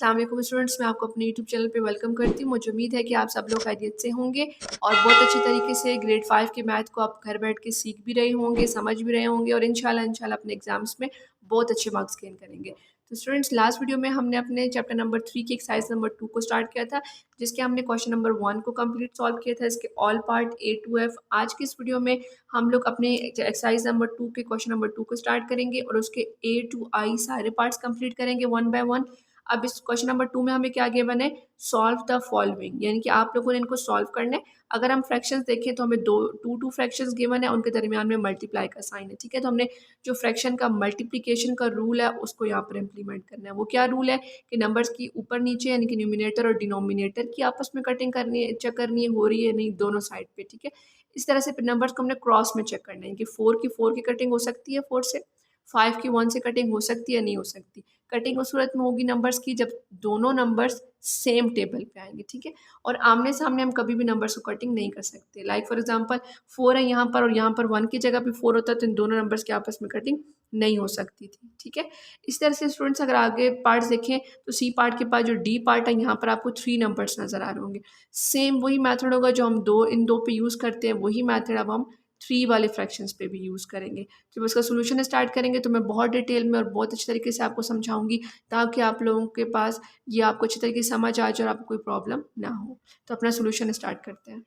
अस्सलाम वालेकुम स्टूडेंट्स, मैं आपको अपने यूट्यूब चैनल पे वेलकम करती हूँ। मुझे उम्मीद है कि आप सब लोग खैरियत से होंगे और बहुत अच्छे तरीके से ग्रेड 5 के मैथ को आप घर बैठ के सीख भी रहे होंगे, समझ भी रहे होंगे और इंशाल्लाह अपने एग्जाम्स में बहुत अच्छे मार्क्स गेन करेंगे। तो स्टूडेंट्स, लास्ट वीडियो में हमने अपने चैप्टर नंबर 3 के एक्सरसाइज नंबर 2 को स्टार्ट किया था, जिसके हमने क्वेश्चन नंबर 1 को कंप्लीट सॉल्व किया था, इसके all part A to F। आज की इस वीडियो में हम लोग अपने एक्सरसाइज नंबर 2 के क्वेश्चन नंबर 2 को स्टार्ट करेंगे और उसके A to I सारे पार्ट्स कंप्लीट करेंगे वन बाय वन। अब इस क्वेश्चन नंबर 2 में हमें क्या गिवन है, सॉल्व द फॉलोइंग, यानी कि आप लोगों ने इनको सॉल्व करना है। अगर हम फ्रैक्शंस देखें तो हमें टू फ्रैक्शंस गिवन है, उनके दरमियान में मल्टीप्लाई का साइन है, ठीक है। तो हमने जो फ्रैक्शन का मल्टीप्लिकेशन का रूल है उसको यहाँ पर इम्प्लीमेंट करना है। वो क्या रूल है कि नंबर्स की ऊपर नीचे यानी कि न्यूमिनेटर और डिनोमिनेटर की आपस में कटिंग करनी है, चेक करनी है हो रही है नहीं दोनों साइड पे, ठीक है। इस तरह से नंबर्स को हमने क्रॉस में चेक करना है कि 4 की कटिंग हो सकती है 4 से, 5 की 1 से कटिंग हो सकती है नहीं हो सकती। कटिंग उस सूरत में होगी नंबर्स की जब दोनों नंबर्स सेम टेबल पे आएंगे, ठीक है। और आमने सामने हम कभी भी नंबर्स को कटिंग नहीं कर सकते। लाइक फॉर एग्जांपल 4 है यहाँ पर और यहाँ पर 1 की जगह पे 4 होता है तो इन दोनों नंबर्स के आपस में कटिंग नहीं हो सकती थी, ठीक है। इस तरह से स्टूडेंट्स अगर आगे पार्ट्स देखें तो सी पार्ट के पास जो डी पार्ट है यहाँ पर आपको 3 नंबर्स नजर आ रहे होंगे। सेम वही मेथड होगा जो हम इन दो पे यूज़ करते हैं, वही मेथड अब हम 3 वाले फ्रैक्शंस पे भी यूज़ करेंगे। जब इसका सोल्यूशन स्टार्ट करेंगे तो मैं बहुत डिटेल में और बहुत अच्छे तरीके से आपको समझाऊंगी ताकि आप लोगों के पास ये आपको अच्छी तरीके से समझ आ जाए और आपको कोई प्रॉब्लम ना हो। तो अपना सोल्यूशन स्टार्ट करते हैं।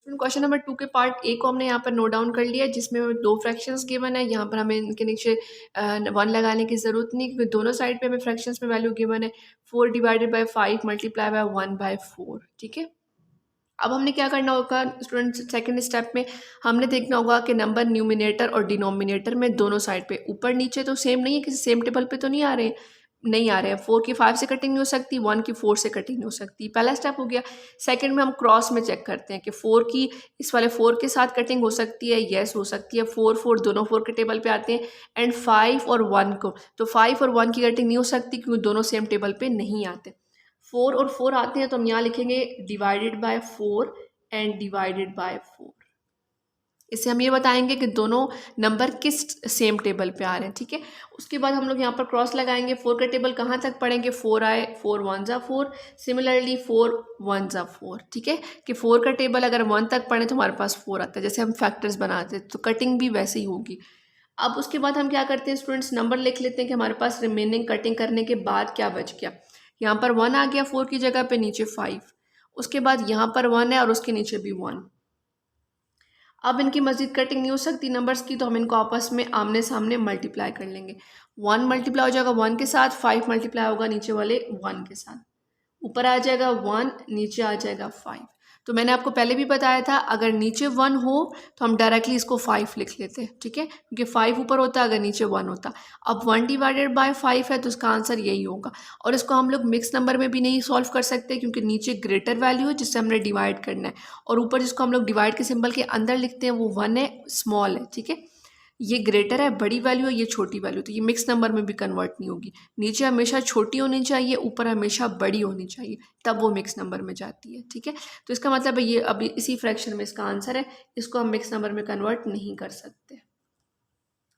क्वेश्चन नंबर 2 के पार्ट ए को हमने यहाँ पर नोट डाउन कर लिया, जिसमें 2 फ्रैक्शंस गिवन है। यहाँ पर हमें इनके नीचे 1 लगाने की ज़रूरत नहीं, क्योंकि दोनों साइड पे हमें फ्रैक्शंस में वैल्यू गिवन है। 4 डिवाइडेड बाई 5 मल्टीप्लाई बाय 1/4, ठीक है। अब हमने क्या करना होगा स्टूडेंट, सेकंड स्टेप में हमने देखना होगा कि नंबर न्यूमिनेटर और डिनोमिनेटर में दोनों साइड पे ऊपर नीचे तो सेम नहीं है, किसी सेम टेबल पे तो नहीं आ रहे हैं, नहीं आ रहे हैं। 4 की 5 से कटिंग नहीं हो सकती, 1 की 4 से कटिंग नहीं हो सकती, पहला स्टेप हो गया। सेकंड में हम क्रॉस में चेक करते हैं कि 4 की इस वाले 4 के साथ कटिंग हो सकती है, यस हो सकती है। 4 दोनों 4 के टेबल पे आते हैं। एंड 5 और 1 को, तो 5 और 1 की कटिंग नहीं हो सकती क्योंकि दोनों सेम टेबल पे नहीं आते। 4 और 4 आते हैं तो हम यहाँ लिखेंगे divided by 4 and divided by 4। इससे हम ये बताएंगे कि दोनों नंबर किस सेम टेबल पे आ रहे हैं, ठीक है। उसके बाद हम लोग यहाँ पर क्रॉस लगाएंगे। 4 का टेबल कहाँ तक पढ़ेंगे, 4 आए, 4 1 जा 4, सिमिलरली 4 1 जा 4, ठीक है। कि 4 का टेबल अगर 1 तक पढ़े तो हमारे पास 4 आता है, जैसे हम फैक्टर्स बनाते हैं तो कटिंग भी वैसे ही होगी। अब उसके बाद हम क्या करते हैं स्टूडेंट्स, नंबर लिख लेते हैं कि हमारे पास रिमेनिंग कटिंग करने के बाद क्या बच गया। यहाँ पर 1 आ गया 4 की जगह पे, नीचे 5, उसके बाद यहाँ पर 1 है और उसके नीचे भी 1। अब इनकी मजीद कटिंग नहीं हो सकती नंबर्स की, तो हम इनको आपस में आमने सामने मल्टीप्लाई कर लेंगे। 1 मल्टीप्लाई हो जाएगा 1 के साथ, 5 मल्टीप्लाई होगा नीचे वाले 1 के साथ, ऊपर आ जाएगा 1, नीचे आ जाएगा 5। तो मैंने आपको पहले भी बताया था अगर नीचे 1 हो तो हम डायरेक्टली इसको 5 लिख लेते हैं, ठीक है, क्योंकि 5 ऊपर होता अगर नीचे 1 होता। अब 1 डिवाइडेड बाय 5 है तो इसका आंसर यही होगा। और इसको हम लोग मिक्स नंबर में भी नहीं सॉल्व कर सकते क्योंकि नीचे ग्रेटर वैल्यू है जिससे हमने डिवाइड करना है, और ऊपर जिसको हम लोग डिवाइड के सिंबल के अंदर लिखते हैं वो 1 है, स्मॉल है, ठीक है। ये ग्रेटर है, बड़ी वैल्यू है, ये छोटी वैल्यू, तो ये मिक्स नंबर में भी कन्वर्ट नहीं होगी। नीचे हमेशा छोटी होनी चाहिए, ऊपर हमेशा बड़ी होनी चाहिए, तब वो मिक्स नंबर में जाती है, ठीक है। तो इसका मतलब है ये अभी इसी फ्रैक्शन में इसका आंसर है, इसको हम मिक्स नंबर में कन्वर्ट नहीं कर सकते,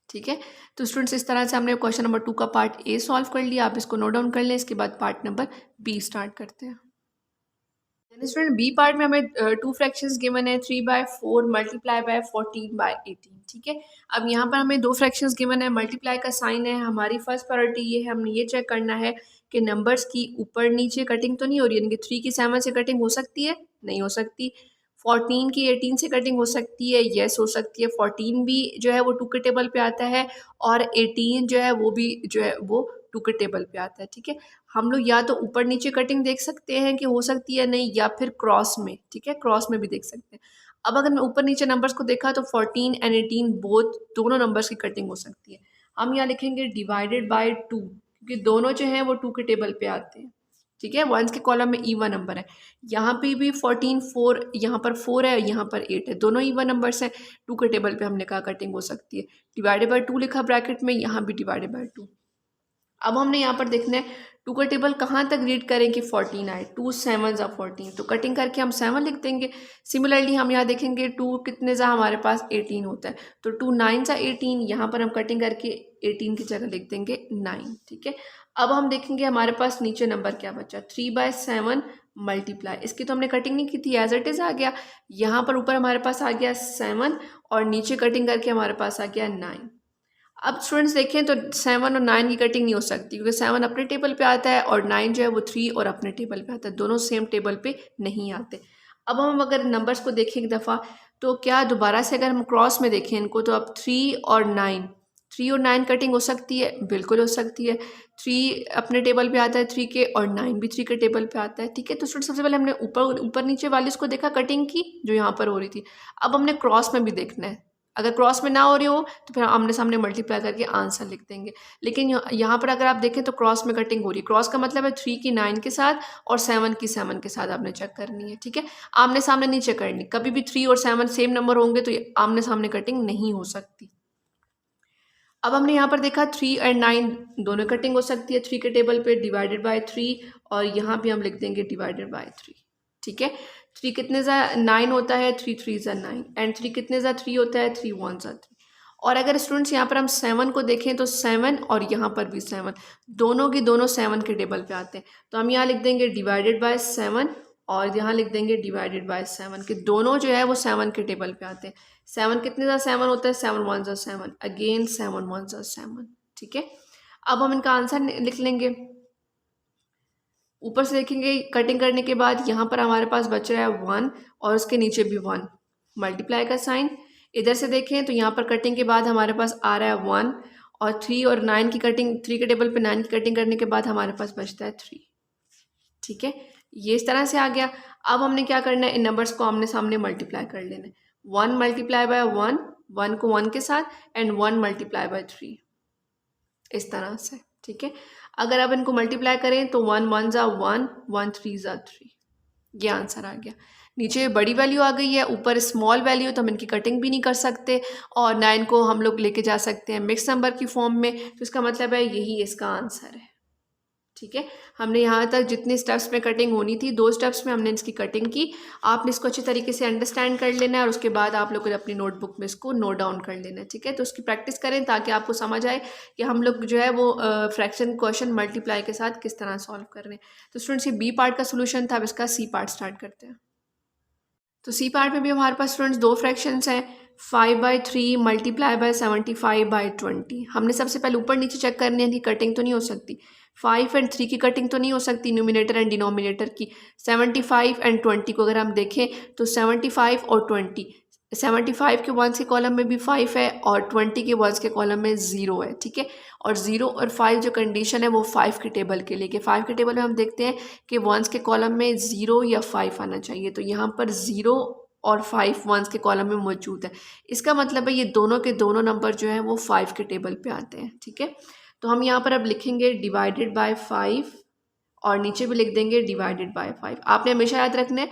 ठीक है। तो स्टूडेंट्स, इस तरह से हमने क्वेश्चन नंबर 2 का पार्ट ए सॉल्व कर लिया। आप इसको नोट डाउन कर लें, इसके बाद पार्ट नंबर बी स्टार्ट करते हैं। स्टूडेंट, बी पार्ट में हमें 2 फ्रैक्शंस गिवन है, 3/4 मल्टीप्लाई बाय 14/18, ठीक है। अब यहाँ पर हमें 2 फ्रैक्शंस गिवन है, मल्टीप्लाई का साइन है। हमारी फर्स्ट प्रायोरिटी ये है, हमने ये चेक करना है कि नंबर्स की ऊपर नीचे कटिंग तो नहीं हो रही, यानी कि 3 की 7 से कटिंग हो सकती है, नहीं हो सकती। 14 की 18 से कटिंग हो सकती है, यस हो सकती है। 14 भी जो है वो 2 के टेबल पे आता है और 18 जो है वो भी जो है वो 2 के टेबल पे आता है, ठीक है। हम लोग या तो ऊपर नीचे कटिंग देख सकते हैं कि हो सकती है नहीं, या फिर क्रॉस में, ठीक है, क्रॉस में भी देख सकते हैं। अब अगर मैं ऊपर नीचे नंबर्स को देखा तो 14 एंड 18 बोथ दोनों नंबर्स की कटिंग हो सकती है। हम यहाँ लिखेंगे डिवाइडेड बाय 2, क्योंकि दोनों जो हैं वो 2 के टेबल पे आते हैं, ठीक है। वंस के कॉलम में ईवन नंबर है, यहाँ पे भी 14 4, यहाँ पर 4 है, यहाँ पर 8 है, दोनों ईवन नंबर्स हैं, 2 के टेबल पे हमने कहा कटिंग हो सकती है। डिवाइडेड बाय 2 लिखा ब्रैकेट में, यहाँ भी डिवाइडेड बाय 2। अब हमने यहाँ पर देखना है टू का टेबल कहाँ तक रीड करें कि 14 आए, 2 7 ज़ा 14, तो कटिंग करके हम 7 लिख देंगे। सिमिलरली हम यहाँ देखेंगे 2 कितने ज़ा हमारे पास 18 होता है, तो 2 9 ज़ा 18, यहाँ पर हम कटिंग करके 18 की जगह लिख देंगे 9, ठीक है। अब हम देखेंगे हमारे पास नीचे नंबर क्या बचा, 3/7 मल्टीप्लाई, इसकी तो हमने कटिंग नहीं की थी, एज इट इज़ आ गया। यहाँ पर ऊपर हमारे पास आ गया 7 और नीचे कटिंग करके हमारे पास आ गया 9। अब स्टूडेंट्स देखें तो 7 और 9 की कटिंग नहीं हो सकती, क्योंकि 7 अपने टेबल पे आता है और 9 जो है वो 3 और अपने टेबल पे आता है, दोनों सेम टेबल पे नहीं आते। अब हम अगर नंबर्स को देखें एक दफ़ा, तो क्या दोबारा से अगर हम क्रॉस में देखें इनको, तो अब 3 और 9 कटिंग हो सकती है, बिल्कुल हो सकती है। 3 अपने टेबल पे आता है 3 के, और 9 भी 3 के टेबल पे आता है, ठीक है। तो स्टूडेंट सबसे पहले हमने ऊपर ऊपर नीचे वाली इसको देखा कटिंग की, जो यहाँ पर हो रही थी। अब हमने क्रॉस में भी देखना है, अगर क्रॉस में ना हो रही हो तो फिर आमने सामने मल्टीप्लाई करके आंसर लिख देंगे। लेकिन यहाँ पर अगर आप देखें तो क्रॉस में कटिंग हो रही है, क्रॉस का मतलब है 3 की 9 के साथ और 7 की 7 के साथ आपने चेक करनी है, ठीक है। आमने सामने नहीं चेक करनी, कभी भी 3 और 7 सेम नंबर होंगे तो ये आमने सामने कटिंग नहीं हो सकती। अब हमने यहाँ पर देखा 3 और 9 दोनों कटिंग हो सकती है, 3 के टेबल पे डिवाइडेड बाय 3, और यहाँ भी हम लिख देंगे डिवाइडेड बाय 3, ठीक है। 3 कितने ज़ा 9 होता है, 3 3 ज़ा 9, एंड 3 कितने ज़ा 3 होता है, 3 1 ज़ा 3। और अगर स्टूडेंट्स यहाँ पर हम 7 को देखें तो 7 और यहाँ पर भी 7, दोनों की दोनों 7 के टेबल पे आते हैं, तो हम यहाँ लिख देंगे डिवाइडेड बाय 7 और यहाँ लिख देंगे डिवाइडेड बाय 7, के दोनों जो है वो 7 के टेबल पे आते हैं। 7 कितने ज़ा 7 होता है, 7 1 ज़ा 7, अगेन 7 1 ज़ा 7, ठीक है। अब हम इनका आंसर लिख लेंगे। ऊपर से देखेंगे कटिंग करने के बाद यहाँ पर हमारे पास बच रहा है 1 और उसके नीचे भी 1, मल्टीप्लाई का साइन। इधर से देखें तो यहाँ पर कटिंग के बाद हमारे पास आ रहा है 1, और 3 और 9 की कटिंग, 3 के टेबल पे 9 की कटिंग करने के बाद हमारे पास बचता है 3, ठीक है। ये इस तरह से आ गया। अब हमने क्या करना है, इन नंबर्स को आमने सामने मल्टीप्लाई कर लेना है। 1 मल्टीप्लाई बाय 1, 1 को 1 के साथ, एंड 1 मल्टीप्लाई बाय 3, इस तरह से, ठीक है। अगर आप इनको मल्टीप्लाई करें तो 1 1 ज़ा 1, 1 3 ज़ा 3, ये आंसर आ गया। नीचे बड़ी वैल्यू आ गई है, ऊपर स्मॉल वैल्यू, तो हम इनकी कटिंग भी नहीं कर सकते, और 9 को हम लोग लेके जा सकते हैं मिक्स नंबर की फॉर्म में, तो इसका मतलब है यही इसका आंसर है, ठीक है। हमने यहाँ तक जितने स्टेप्स में कटिंग होनी थी, 2 स्टेप्स में हमने इसकी कटिंग की। आपने इसको अच्छे तरीके से अंडरस्टैंड कर लेना है और उसके बाद आप लोग अपनी नोटबुक में इसको नोट डाउन कर लेना है, ठीक है। तो उसकी प्रैक्टिस करें ताकि आपको समझ आए कि हम लोग जो है वो फ्रैक्शन क्वेश्चन मल्टीप्लाई के साथ किस तरह सॉल्व कर रहे हैं। तो स्टूडेंट्स ये बी पार्ट का सोल्यूशन था, अब इसका सी पार्ट स्टार्ट करते हैं। तो सी पार्ट में भी हमारे पास स्टूडेंट्स 2 फ्रैक्शंस हैं, 5/3 मल्टीप्लाई बाय 75/20। हमने सबसे पहले ऊपर नीचे चेक करने की कटिंग तो नहीं हो सकती, 5 एंड 3 की कटिंग तो नहीं हो सकती न्यूमिनेटर एंड डिनोमिनेटर की। 75 एंड 20 को अगर हम देखें तो 75 और 20, 75 के वंस के कॉलम में भी 5 है और 20 के वंस के कॉलम में 0 है, ठीक है। और 0 और 5 जो कंडीशन है वो 5 के टेबल के लिए, कि 5 के टेबल में हम देखते हैं कि वंस के कॉलम में 0 या 5 आना चाहिए, तो यहाँ पर 0 और 5 वंस के कॉलम में मौजूद है। इसका मतलब है ये दोनों के दोनों नंबर जो हैं वो 5 के टेबल पे आते हैं, ठीक है। तो हम यहाँ पर अब लिखेंगे डिवाइडेड बाय 5 और नीचे भी लिख देंगे डिवाइडेड बाय 5। आपने हमेशा याद रखना है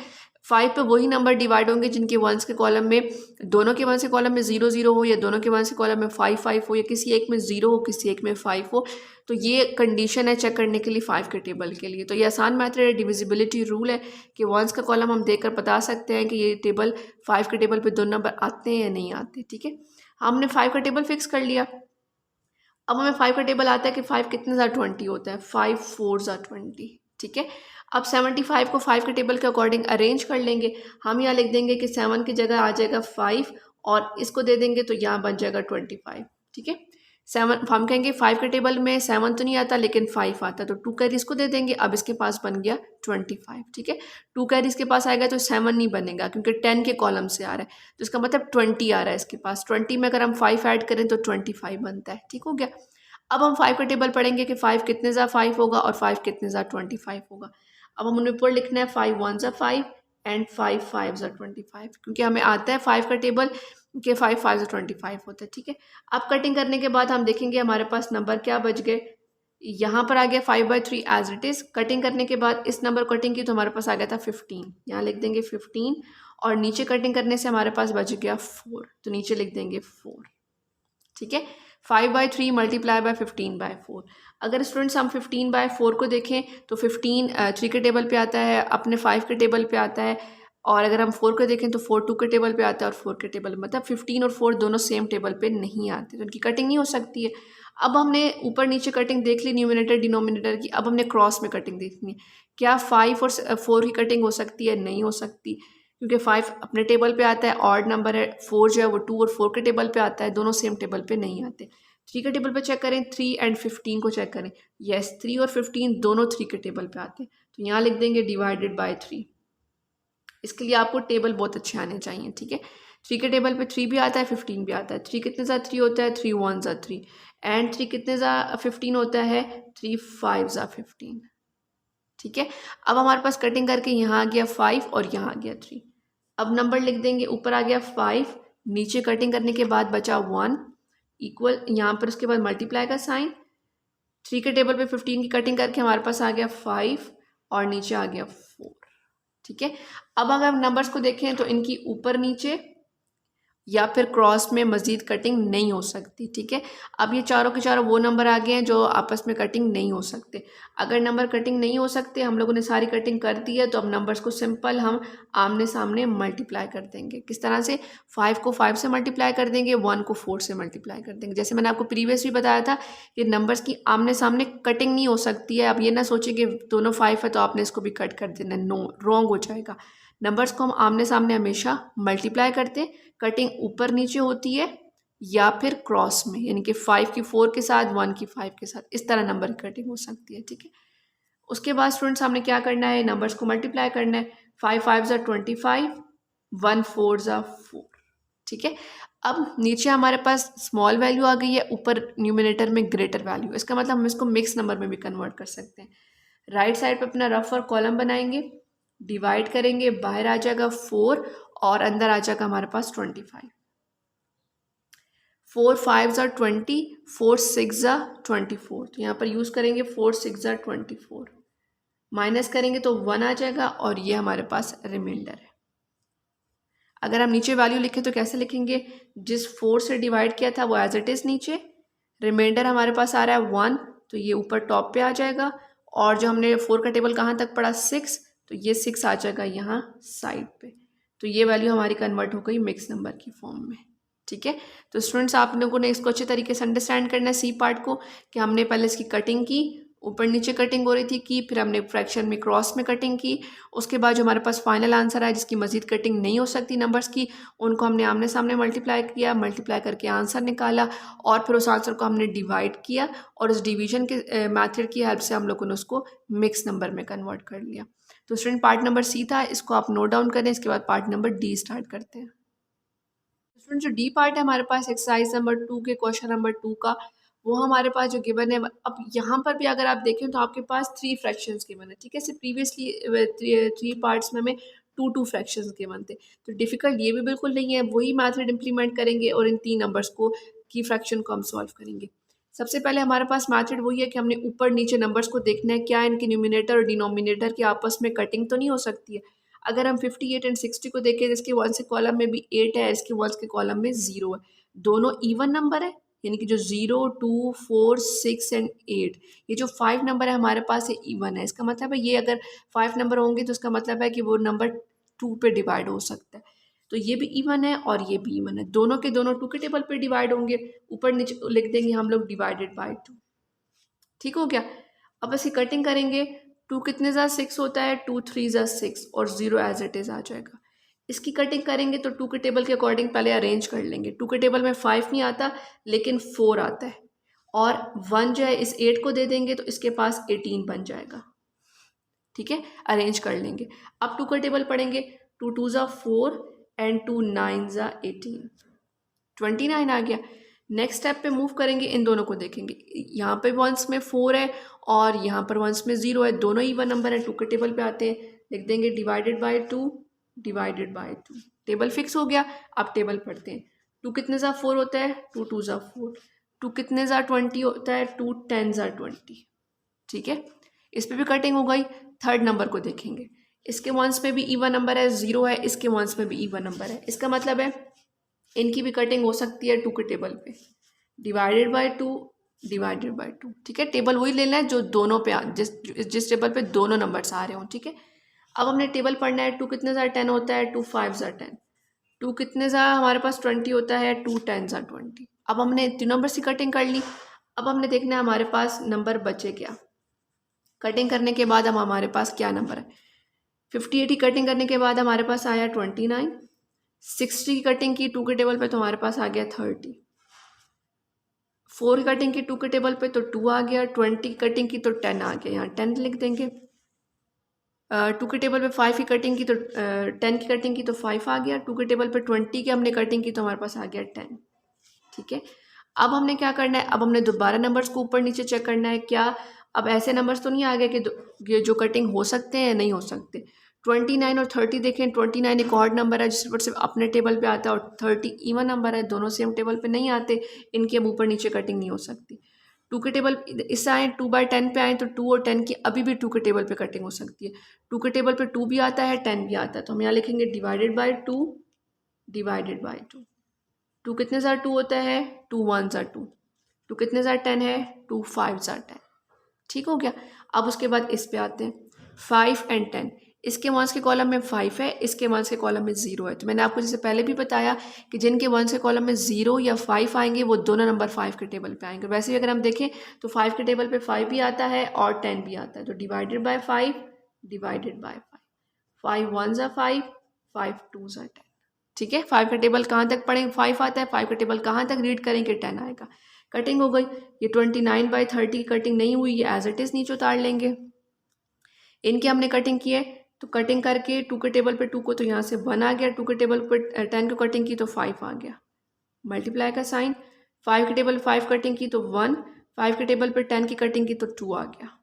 5 पे वही नंबर डिवाइड होंगे जिनके वंस के कॉलम में, दोनों के वंस के कॉलम में 0 0 हो, या दोनों के वंस के कॉलम में 5 5 हो, या किसी एक में 0 हो किसी एक में 5 हो। तो ये कंडीशन है चेक करने के लिए 5 के टेबल के लिए। तो ये आसान मेथड है, डिविजिबिलिटी रूल है, कि वंस का कॉलम हम देखकर बता सकते हैं कि ये टेबल 5 के टेबल पे 2 नंबर आते हैं या नहीं आते, ठीक है। हमने 5 का टेबल फिक्स कर लिया। अब हमें 5 का टेबल आता है कि 5 कितने ज़ा 20 होता है, 5 4 ज़ा 20, ठीक है। अब 75 को 5 के टेबल के अकॉर्डिंग अरेंज कर लेंगे। हम यहाँ लिख देंगे कि 7 की जगह आ जाएगा 5 और इसको दे देंगे तो यहाँ बन जाएगा 25, ठीक है। 7 हम कहेंगे 5 के टेबल में 7 तो नहीं आता लेकिन 5 आता है, तो 2 कैरी इसको दे देंगे। अब इसके पास बन गया 25, ठीक है। 2 कैरी इसके पास आएगा तो 7 नहीं बनेगा क्योंकि 10 के कॉलम से आ रहा है, तो इसका मतलब 20 आ रहा है इसके पास। 20 में अगर हम 5 ऐड करें तो 25 बनता है, ठीक हो गया। अब हम 5 का टेबल पढ़ेंगे कि 5 कितने ज़ा 5 होगा और 5 कितने ज़ा 25 होगा। अब हम उन्हें ऊपर लिखना है 5 1 ज़ा 5 एंड 5 5 ज़ा 25, क्योंकि हमें आता है 5 का टेबल कि 5 5 ज़ा 25 होता है, ठीक है। अब कटिंग करने के बाद हम देखेंगे हमारे पास नंबर क्या बच गए। यहाँ पर आ गया 5/3 एज इट इज़। कटिंग करने के बाद इस नंबर कटिंग की तो हमारे पास आ गया था 15, यहाँ लिख देंगे 15, और नीचे कटिंग करने से हमारे पास बच गया 4, तो नीचे लिख देंगे 4, ठीक है। 5/3 मल्टीप्लाई बाय 15/4। अगर स्टूडेंट्स हम 15/4 को देखें तो 15 3 के टेबल पे आता है, अपने 5 के टेबल पे आता है, और अगर हम 4 को देखें तो 4 2 के टेबल पे आता है और 4 के टेबल, मतलब 15 और 4 दोनों सेम टेबल पे नहीं आते, तो उनकी कटिंग नहीं हो सकती है। अब हमने ऊपर नीचे कटिंग देख ली न्यूमिनेटर डिनोमिनेटर की, अब हमने क्रॉस में कटिंग देखनी है। क्या 5 और 4 की कटिंग हो सकती है? नहीं हो सकती, क्योंकि 5 अपने टेबल पे आता है, ऑड नंबर है, 4 जो है वो 2 और 4 के टेबल पे आता है, दोनों सेम टेबल पे नहीं आते। 3 के टेबल पे चेक करें, 3 एंड 15 को चेक करें, यस 3 और 15 दोनों 3 के टेबल पे आते हैं, तो यहाँ लिख देंगे डिवाइडेड बाय 3। इसके लिए आपको टेबल बहुत अच्छे आने चाहिए, ठीक है। 3 के टेबल पे 3 भी आता है, 15 भी आता है। 3 कितने ज़ा 3 होता है? 3 1 ज़ा 3, एंड 3 कितने ज़ा 15 होता है? 3 5 ज़ा 15, ठीक है। अब हमारे पास कटिंग करके यहाँ आ गया 5 और यहाँ आ गया 3। अब नंबर लिख देंगे, ऊपर आ गया 5, नीचे कटिंग करने के बाद बचा 1 इक्वल, यहाँ पर उसके बाद मल्टीप्लाई का साइन, 3 के टेबल पे 15 की कटिंग करके हमारे पास आ गया 5 और नीचे आ गया 4, ठीक है। अब अगर हम नंबर्स को देखें तो इनकी ऊपर नीचे या फिर क्रॉस में मज़ीद कटिंग नहीं हो सकती, ठीक है। अब ये चारों के चारों वो नंबर आ गए हैं जो आपस में कटिंग नहीं हो सकते। अगर नंबर कटिंग नहीं हो सकते, हम लोगों ने सारी कटिंग कर दी है, तो अब नंबर्स को सिंपल हम आमने सामने मल्टीप्लाई कर देंगे। किस तरह से? 5 को 5 से मल्टीप्लाई कर देंगे, 1 को 4 से मल्टीप्लाई कर देंगे। जैसे मैंने आपको प्रीवियस भी बताया था कि नंबर्स की आमने सामने कटिंग नहीं हो सकती है। अब ये ना सोचिए कि दोनों 5 है तो आपने इसको भी कट कर देना, नो, रॉन्ग हो जाएगा। नंबर्स को हम आमने सामने हमेशा मल्टीप्लाई करते हैं, कटिंग ऊपर नीचे होती है या फिर क्रॉस में, यानी कि 5 की 4 के साथ, 1 की 5 के साथ, इस तरह नंबर की कटिंग हो सकती है, ठीक है। उसके बाद स्टूडेंट्स हमने क्या करना है? नंबर्स को मल्टीप्लाई करना है। 5 5 ज़ा 25, 1 4 ज़ा 4, ठीक है। अब नीचे हमारे पास स्मॉल वैल्यू आ गई है, ऊपर न्यूमिनेटर में ग्रेटर वैल्यू, इसका मतलब हम इसको मिक्स नंबर में भी कन्वर्ट कर सकते हैं। राइट साइड पे अपना रफ और कॉलम बनाएंगे, डिवाइड करेंगे, बाहर आ जाएगा 4 और अंदर आ जाएगा हमारे पास 25। 4 5 ज़ा 20, 4 6 ज़ा 24, तो यहाँ पर यूज़ करेंगे 4 6 ज़ा 24, माइनस करेंगे तो 1 आ जाएगा और ये हमारे पास रिमाइंडर है। अगर हम नीचे वैल्यू लिखें तो कैसे लिखेंगे? जिस 4 से डिवाइड किया था वो एज इट इज़ नीचे, रिमाइंडर हमारे पास आ रहा है 1, तो ये ऊपर टॉप पे आ जाएगा, और जो हमने 4 का टेबल कहाँ तक पढ़ा? 6, तो ये 6 आ जाएगा यहाँ साइड पे। तो ये वैल्यू हमारी कन्वर्ट हो गई मिक्स नंबर की फॉर्म में, ठीक है। तो स्टूडेंट्स आप लोगों ने इसको अच्छे तरीके से अंडरस्टैंड करना है, सी पार्ट को, कि हमने पहले इसकी कटिंग की, ऊपर नीचे कटिंग हो रही थी की, फिर हमने फ्रैक्शन में क्रॉस में कटिंग की, उसके बाद जो हमारे पास फाइनल आंसर है जिसकी मजीद कटिंग नहीं हो सकती नंबर्स की, उनको हमने आमने सामने मल्टीप्लाई किया, मल्टीप्लाई करके आंसर निकाला, और फिर उस आंसर को हमने डिवाइड किया, और उस डिवीजन के मेथड की हेल्प से हम लोगों ने उसको मिक्स नंबर में कन्वर्ट कर लिया। तो स्टूडेंट पार्ट नंबर सी था, इसको आप नोट डाउन करें। इसके बाद पार्ट नंबर डी स्टार्ट करते हैं। स्टूडेंट जो डी पार्ट है हमारे पास एक्सरसाइज नंबर 2 के क्वेश्चन नंबर 2 का, वो हमारे पास जो गिवन है, अब यहाँ पर भी अगर आप देखें तो आपके पास 3 फ्रैक्शंस गिवन है, ठीक है। से प्रीवियसली 3 पार्ट्स में हमें 2 फ्रैक्शंस गिवन थे, तो डिफ़िकल्ट ये भी बिल्कुल नहीं है। वही मेथड इम्प्लीमेंट करेंगे और इन 3 नंबर्स को की फ्रैक्शन को हम सॉल्व करेंगे। सबसे पहले हमारे पास मेथड वही है कि हमने ऊपर नीचे नंबर्स को देखना है, क्या इनके न्यूमिनेटर और डिनोमिनेटर की आपस में कटिंग तो नहीं हो सकती है। अगर हम 58 एंड 60 को देखें, इसके 1 के कॉलम में भी 8 है, इसके 1 के कॉलम में 0 है, दोनों इवन नंबर है, यानी कि जो 0 2 4 6 एंड 8, ये जो 5 नंबर है हमारे पास ये इवन है। इसका मतलब है ये अगर 5 नंबर होंगे तो इसका मतलब है कि वो नंबर 2 पे डिवाइड हो सकता है। तो ये भी इवन है और ये भी इवन है, दोनों के दोनों 2 के टेबल पे डिवाइड होंगे। ऊपर नीचे लिख देंगे हम लोग डिवाइडेड बाय 2, ठीक हो गया। अब इसकी कटिंग करेंगे, 2 कितने ज़ा 6 होता है, 2 3 ज़ा 6 और 0 एज इट इज़ आ जाएगा। इसकी कटिंग करेंगे तो 2 के टेबल के अकॉर्डिंग पहले अरेंज कर लेंगे। 2 के टेबल में 5 नहीं आता लेकिन 4 आता है, और 1 जो है इस 8 को दे देंगे तो इसके पास 18 बन जाएगा, ठीक है। अरेंज कर लेंगे। अब 2 का टेबल पढ़ेंगे, 2 2 ज़ा 4 एंड 2 9 ज़ा 18, 29 आ गया। नेक्स्ट स्टेप पे मूव करेंगे, इन दोनों को देखेंगे, यहाँ पे वंस में 4 है और यहाँ पर वंस में 0 है, दोनों इवन नंबर है, 2 के टेबल पे आते हैं, लिख देंगे divided by 2, divided by 2, table fix हो गया। अब टेबल पढ़ते हैं, 2 कितने ज़ा 4 होता है, 2 2 ज़ा 4, 2 कितने ज़ा 20 होता है, 2 10 ज़ा 20, ठीक है। इस पर भी कटिंग हो गई। थर्ड नंबर को देखेंगे, इसके वंस में भी इवन नंबर है, 0 है, इसके वंस में भी इवन नंबर है, इसका मतलब है इनकी भी कटिंग हो सकती है 2 के टेबल पे। Divided by 2, divided by 2। ठीक है, टेबल वही लेना है जो दोनों पे जिस टेबल पे दोनों नंबर्स आ रहे हों। ठीक है, अब हमने टेबल पढ़ना है। 2 कितने ज़ा 10 होता है, 2 5 ज़ा 10। 2 कितने ज़ा हमारे पास 20 होता है, 2 10 ज़ा 20। अब हमने तीनों नंबर्स की कटिंग कर ली। अब हमने देखना है हमारे पास नंबर बचे क्या। कटिंग करने के बाद हम हमारे पास क्या नंबर है, 58 की कटिंग करने के बाद हमारे पास आया 29। 60 की कटिंग की 2 के टेबल पे तो हमारे पास आ गया 30। 4 की कटिंग की 2 के टेबल पे तो 2 आ गया। 20 की कटिंग की तो 10 आ गया, यहाँ 10 लिख देंगे। 2 के टेबल पे 5 की कटिंग की तो 10 की कटिंग की तो 5 आ गया। 2 के टेबल पे 20 की हमने कटिंग की तो हमारे पास आ गया 10। ठीक है, अब हमने क्या करना है, अब हमने दोबारा नंबर्स को ऊपर नीचे चेक करना है। क्या अब ऐसे नंबर्स तो नहीं आ गए कि ये जो कटिंग हो सकते हैं नहीं हो सकते। 29 और 30 देखें, 29 एक ऑड नंबर है जिस पर सिर्फ अपने टेबल पे आता है, और 30 इवन नंबर है, दोनों सेम टेबल पे नहीं आते, इनकी अब ऊपर नीचे कटिंग नहीं हो सकती। 2 के टेबल इससे आए 2/10 पे आए तो 2 और 10 की अभी भी 2 के टेबल पे कटिंग हो सकती है। 2 के टेबल पे 2 भी आता है, 10 भी आता है, तो हम यहाँ लिखेंगे डिवाइडेड बाय 2, डिवाइडेड बाय 2। 2 कितने ज़ा 2 होता है, 2 1 ज़ा 2। 2 कितने ज़ा 10 है, 2 5 ज़ा 10। ठीक हो गया। अब उसके बाद इस पे आते हैं 5 एंड 10। इसके वंस के कॉलम में 5 है, इसके वंस के कॉलम में 0 है। तो मैंने आपको जैसे पहले भी बताया कि जिनके वंस के कॉलम में 0 या 5 आएंगे वो दोनों नंबर 5 के टेबल पे आएंगे। वैसे भी अगर हम देखें तो 5 के टेबल पे 5 भी आता है और 10 भी आता है, तो डिवाइडेड बाय 5, डिवाइडेड बाय 5। 5 1 ज़ा 5, 5 2 ज़ा 10। ठीक है, 5 का टेबल कहाँ तक पढ़ेंगे, 5 आता है, 5 का टेबल कहाँ तक रीड करेंगे, 10 आएगा। कटिंग हो गई। ये 29/30 की कटिंग नहीं हुई, ये एज इट इज़ नीचे उतार लेंगे। इनकी हमने कटिंग की है, तो कटिंग करके 2 के टेबल पे 2 को तो यहाँ से 1 आ गया, 2 के टेबल पे 10 को कटिंग की तो 5 आ गया, मल्टीप्लाई का साइन। 5 के टेबल 5 कटिंग की तो 1, 5 के टेबल पे 10 की कटिंग की तो 2 आ गया।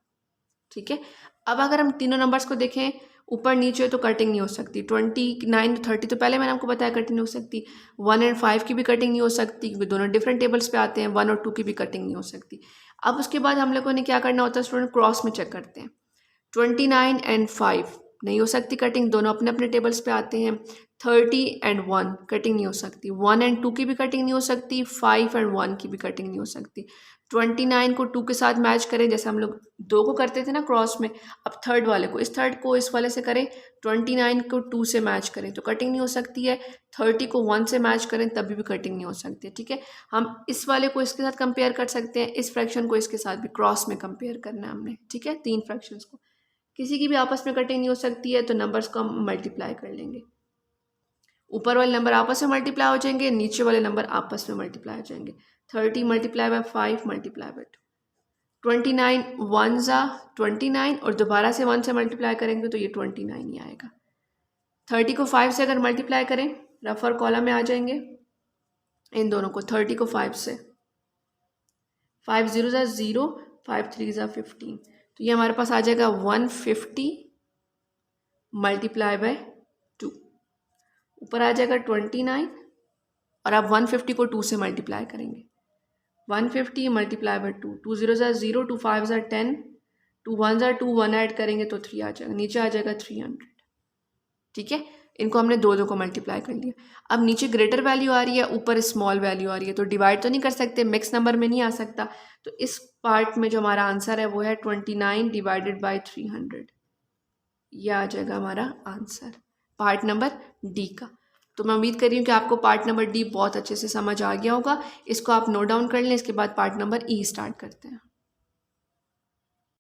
ठीक है, अब अगर हम तीनों नंबर्स को देखें ऊपर नीचे तो कटिंग नहीं हो सकती। 29 30 तो पहले मैंने आपको बताया कटिंग नहीं हो सकती। 1 एंड 5 की भी कटिंग नहीं हो सकती क्योंकि दोनों डिफरेंट टेबल्स पे आते हैं। 1 और 2 की भी कटिंग नहीं हो सकती। अब उसके बाद हम लोगों ने क्या करना होता है स्टूडेंट, क्रॉस में चेक करते हैं। 29 एंड 5 नहीं हो सकती कटिंग, दोनों अपने अपने टेबल्स पे आते हैं। 30 एंड 1 कटिंग नहीं हो सकती। 1 एंड 2 की भी कटिंग नहीं हो सकती। 5 एंड 1 की भी कटिंग नहीं हो सकती। 29 को 2 के साथ मैच करें, जैसे हम लोग 2 को करते थे ना क्रॉस में, अब थर्ड वाले को इस थर्ड को इस वाले से करें। 29 को 2 से मैच करें तो कटिंग नहीं हो सकती है। 30 को 1 से मैच करें तभी भी कटिंग नहीं हो सकती है। ठीक है, हम इस वाले को इसके साथ कंपेयर कर सकते हैं, इस फ्रैक्शन को इसके साथ भी क्रॉस में कंपेयर करना है हमने। ठीक है, 3 फ्रैक्शंस को किसी की भी आपस में कटिंग नहीं हो सकती है, तो नंबर्स को हम मल्टीप्लाई कर लेंगे। ऊपर वाले नंबर आपस में मल्टीप्लाई हो जाएंगे, नीचे वाले नंबर आपस में मल्टीप्लाई हो जाएंगे। 30 मल्टीप्लाई बाय 5 मल्टीप्लाई बाय 2। 29 1 ज़ा 29 और दोबारा से 1 से मल्टीप्लाई करेंगे तो ये 29 ही आएगा। 30 को 5 से अगर मल्टीप्लाई करें, रफर कॉलम में आ जाएंगे इन दोनों को। 30 को 5 से, 5 0 ज़ा 0, 5 3 ज़ा 15, तो ये हमारे पास आ जाएगा 150 मल्टीप्लाई बाय 2। ऊपर आ जाएगा 29 और आप 150 को 2 से मल्टीप्लाई करेंगे। 150 मल्टीप्लाई बाय 2, 2 0 ज़ा 0, 2 5 ज़ा 10, 2 1 ज़ा 2, 1 ऐड करेंगे तो 3 आ जाएगा, नीचे आ जाएगा 300। ठीक है, इनको हमने दो को मल्टीप्लाई कर लिया। अब नीचे ग्रेटर वैल्यू आ रही है, ऊपर स्मॉल वैल्यू आ रही है, तो डिवाइड तो नहीं कर सकते, मिक्स नंबर में नहीं आ सकता। तो इस पार्ट में जो हमारा आंसर है वो है 29 डिवाइडेड बाई 300। यह आ जाएगा हमारा आंसर पार्ट नंबर डी का। तो मैं उम्मीद कर रही हूँ कि आपको पार्ट नंबर डी बहुत अच्छे से समझ आ गया होगा। इसको आप नोट डाउन कर लें, इसके बाद पार्ट नंबर ई स्टार्ट करते हैं।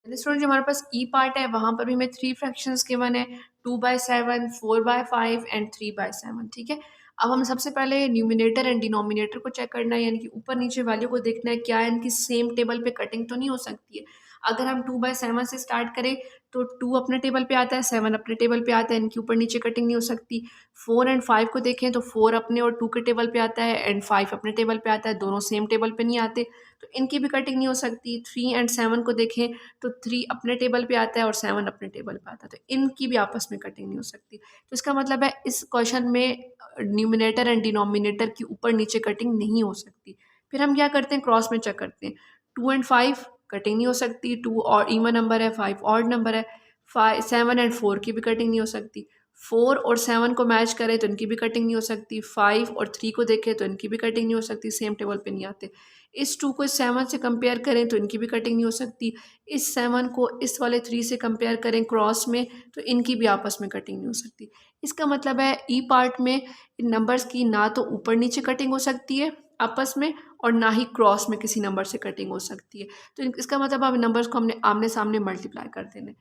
स्टूडेंट जो हमारे पास ई पार्ट है वहाँ पर भी हमें 3 फ्रैक्शंस गिवन है, 2/7, 4/5 एंड 3/7। ठीक है, अब हम सबसे पहले न्यूमिनेटर एंड डिनोमिनेटर को चेक करना है, यानी कि ऊपर नीचे वैल्यू को देखना है क्या है इनकी सेम टेबल पे कटिंग तो नहीं हो सकती है। अगर हम 2/7 से स्टार्ट करें तो 2 अपने टेबल पे आता है, 7 अपने टेबल पे आता है, इनकी ऊपर नीचे कटिंग नहीं हो सकती। 4 एंड 5 को देखें तो 4 अपने और 2 के टेबल पे आता है एंड 5 अपने टेबल पे आता है, दोनों सेम टेबल पे नहीं आते, तो इनकी भी कटिंग नहीं हो सकती। 3 एंड 7 को देखें तो 3 अपने टेबल पे आता है और 7 अपने टेबल पे आता है, तो इनकी भी आपस में कटिंग नहीं हो सकती। तो इसका मतलब है इस क्वेश्चन में न्यूमिनेटर एंड डिनोमिनेटर की ऊपर नीचे कटिंग नहीं हो सकती। फिर हम क्या करते हैं, क्रॉस में चेक करते हैं। 2 एंड 5 कटिंग नहीं हो सकती, 2 और इवन नंबर है, 5 ऑड नंबर है। 7 एंड 4 की भी कटिंग नहीं हो सकती। 4 और 7 को मैच करें तो इनकी भी कटिंग नहीं हो सकती। 5 और 3 को देखें तो इनकी भी कटिंग नहीं हो सकती, सेम टेबल पे नहीं आते। इस 2 को इस 7 से कंपेयर करें तो इनकी भी कटिंग नहीं हो सकती। इस 7 को इस वाले 3 से कंपेयर करें क्रॉस में तो इनकी भी आपस में कटिंग नहीं हो सकती। इसका मतलब है ई पार्ट में इन नंबर्स की ना तो ऊपर नीचे कटिंग हो सकती है आपस में, और ना ही क्रॉस में किसी नंबर से कटिंग हो सकती है। तो इसका मतलब अब नंबर्स को हमने आमने सामने मल्टीप्लाई कर देने।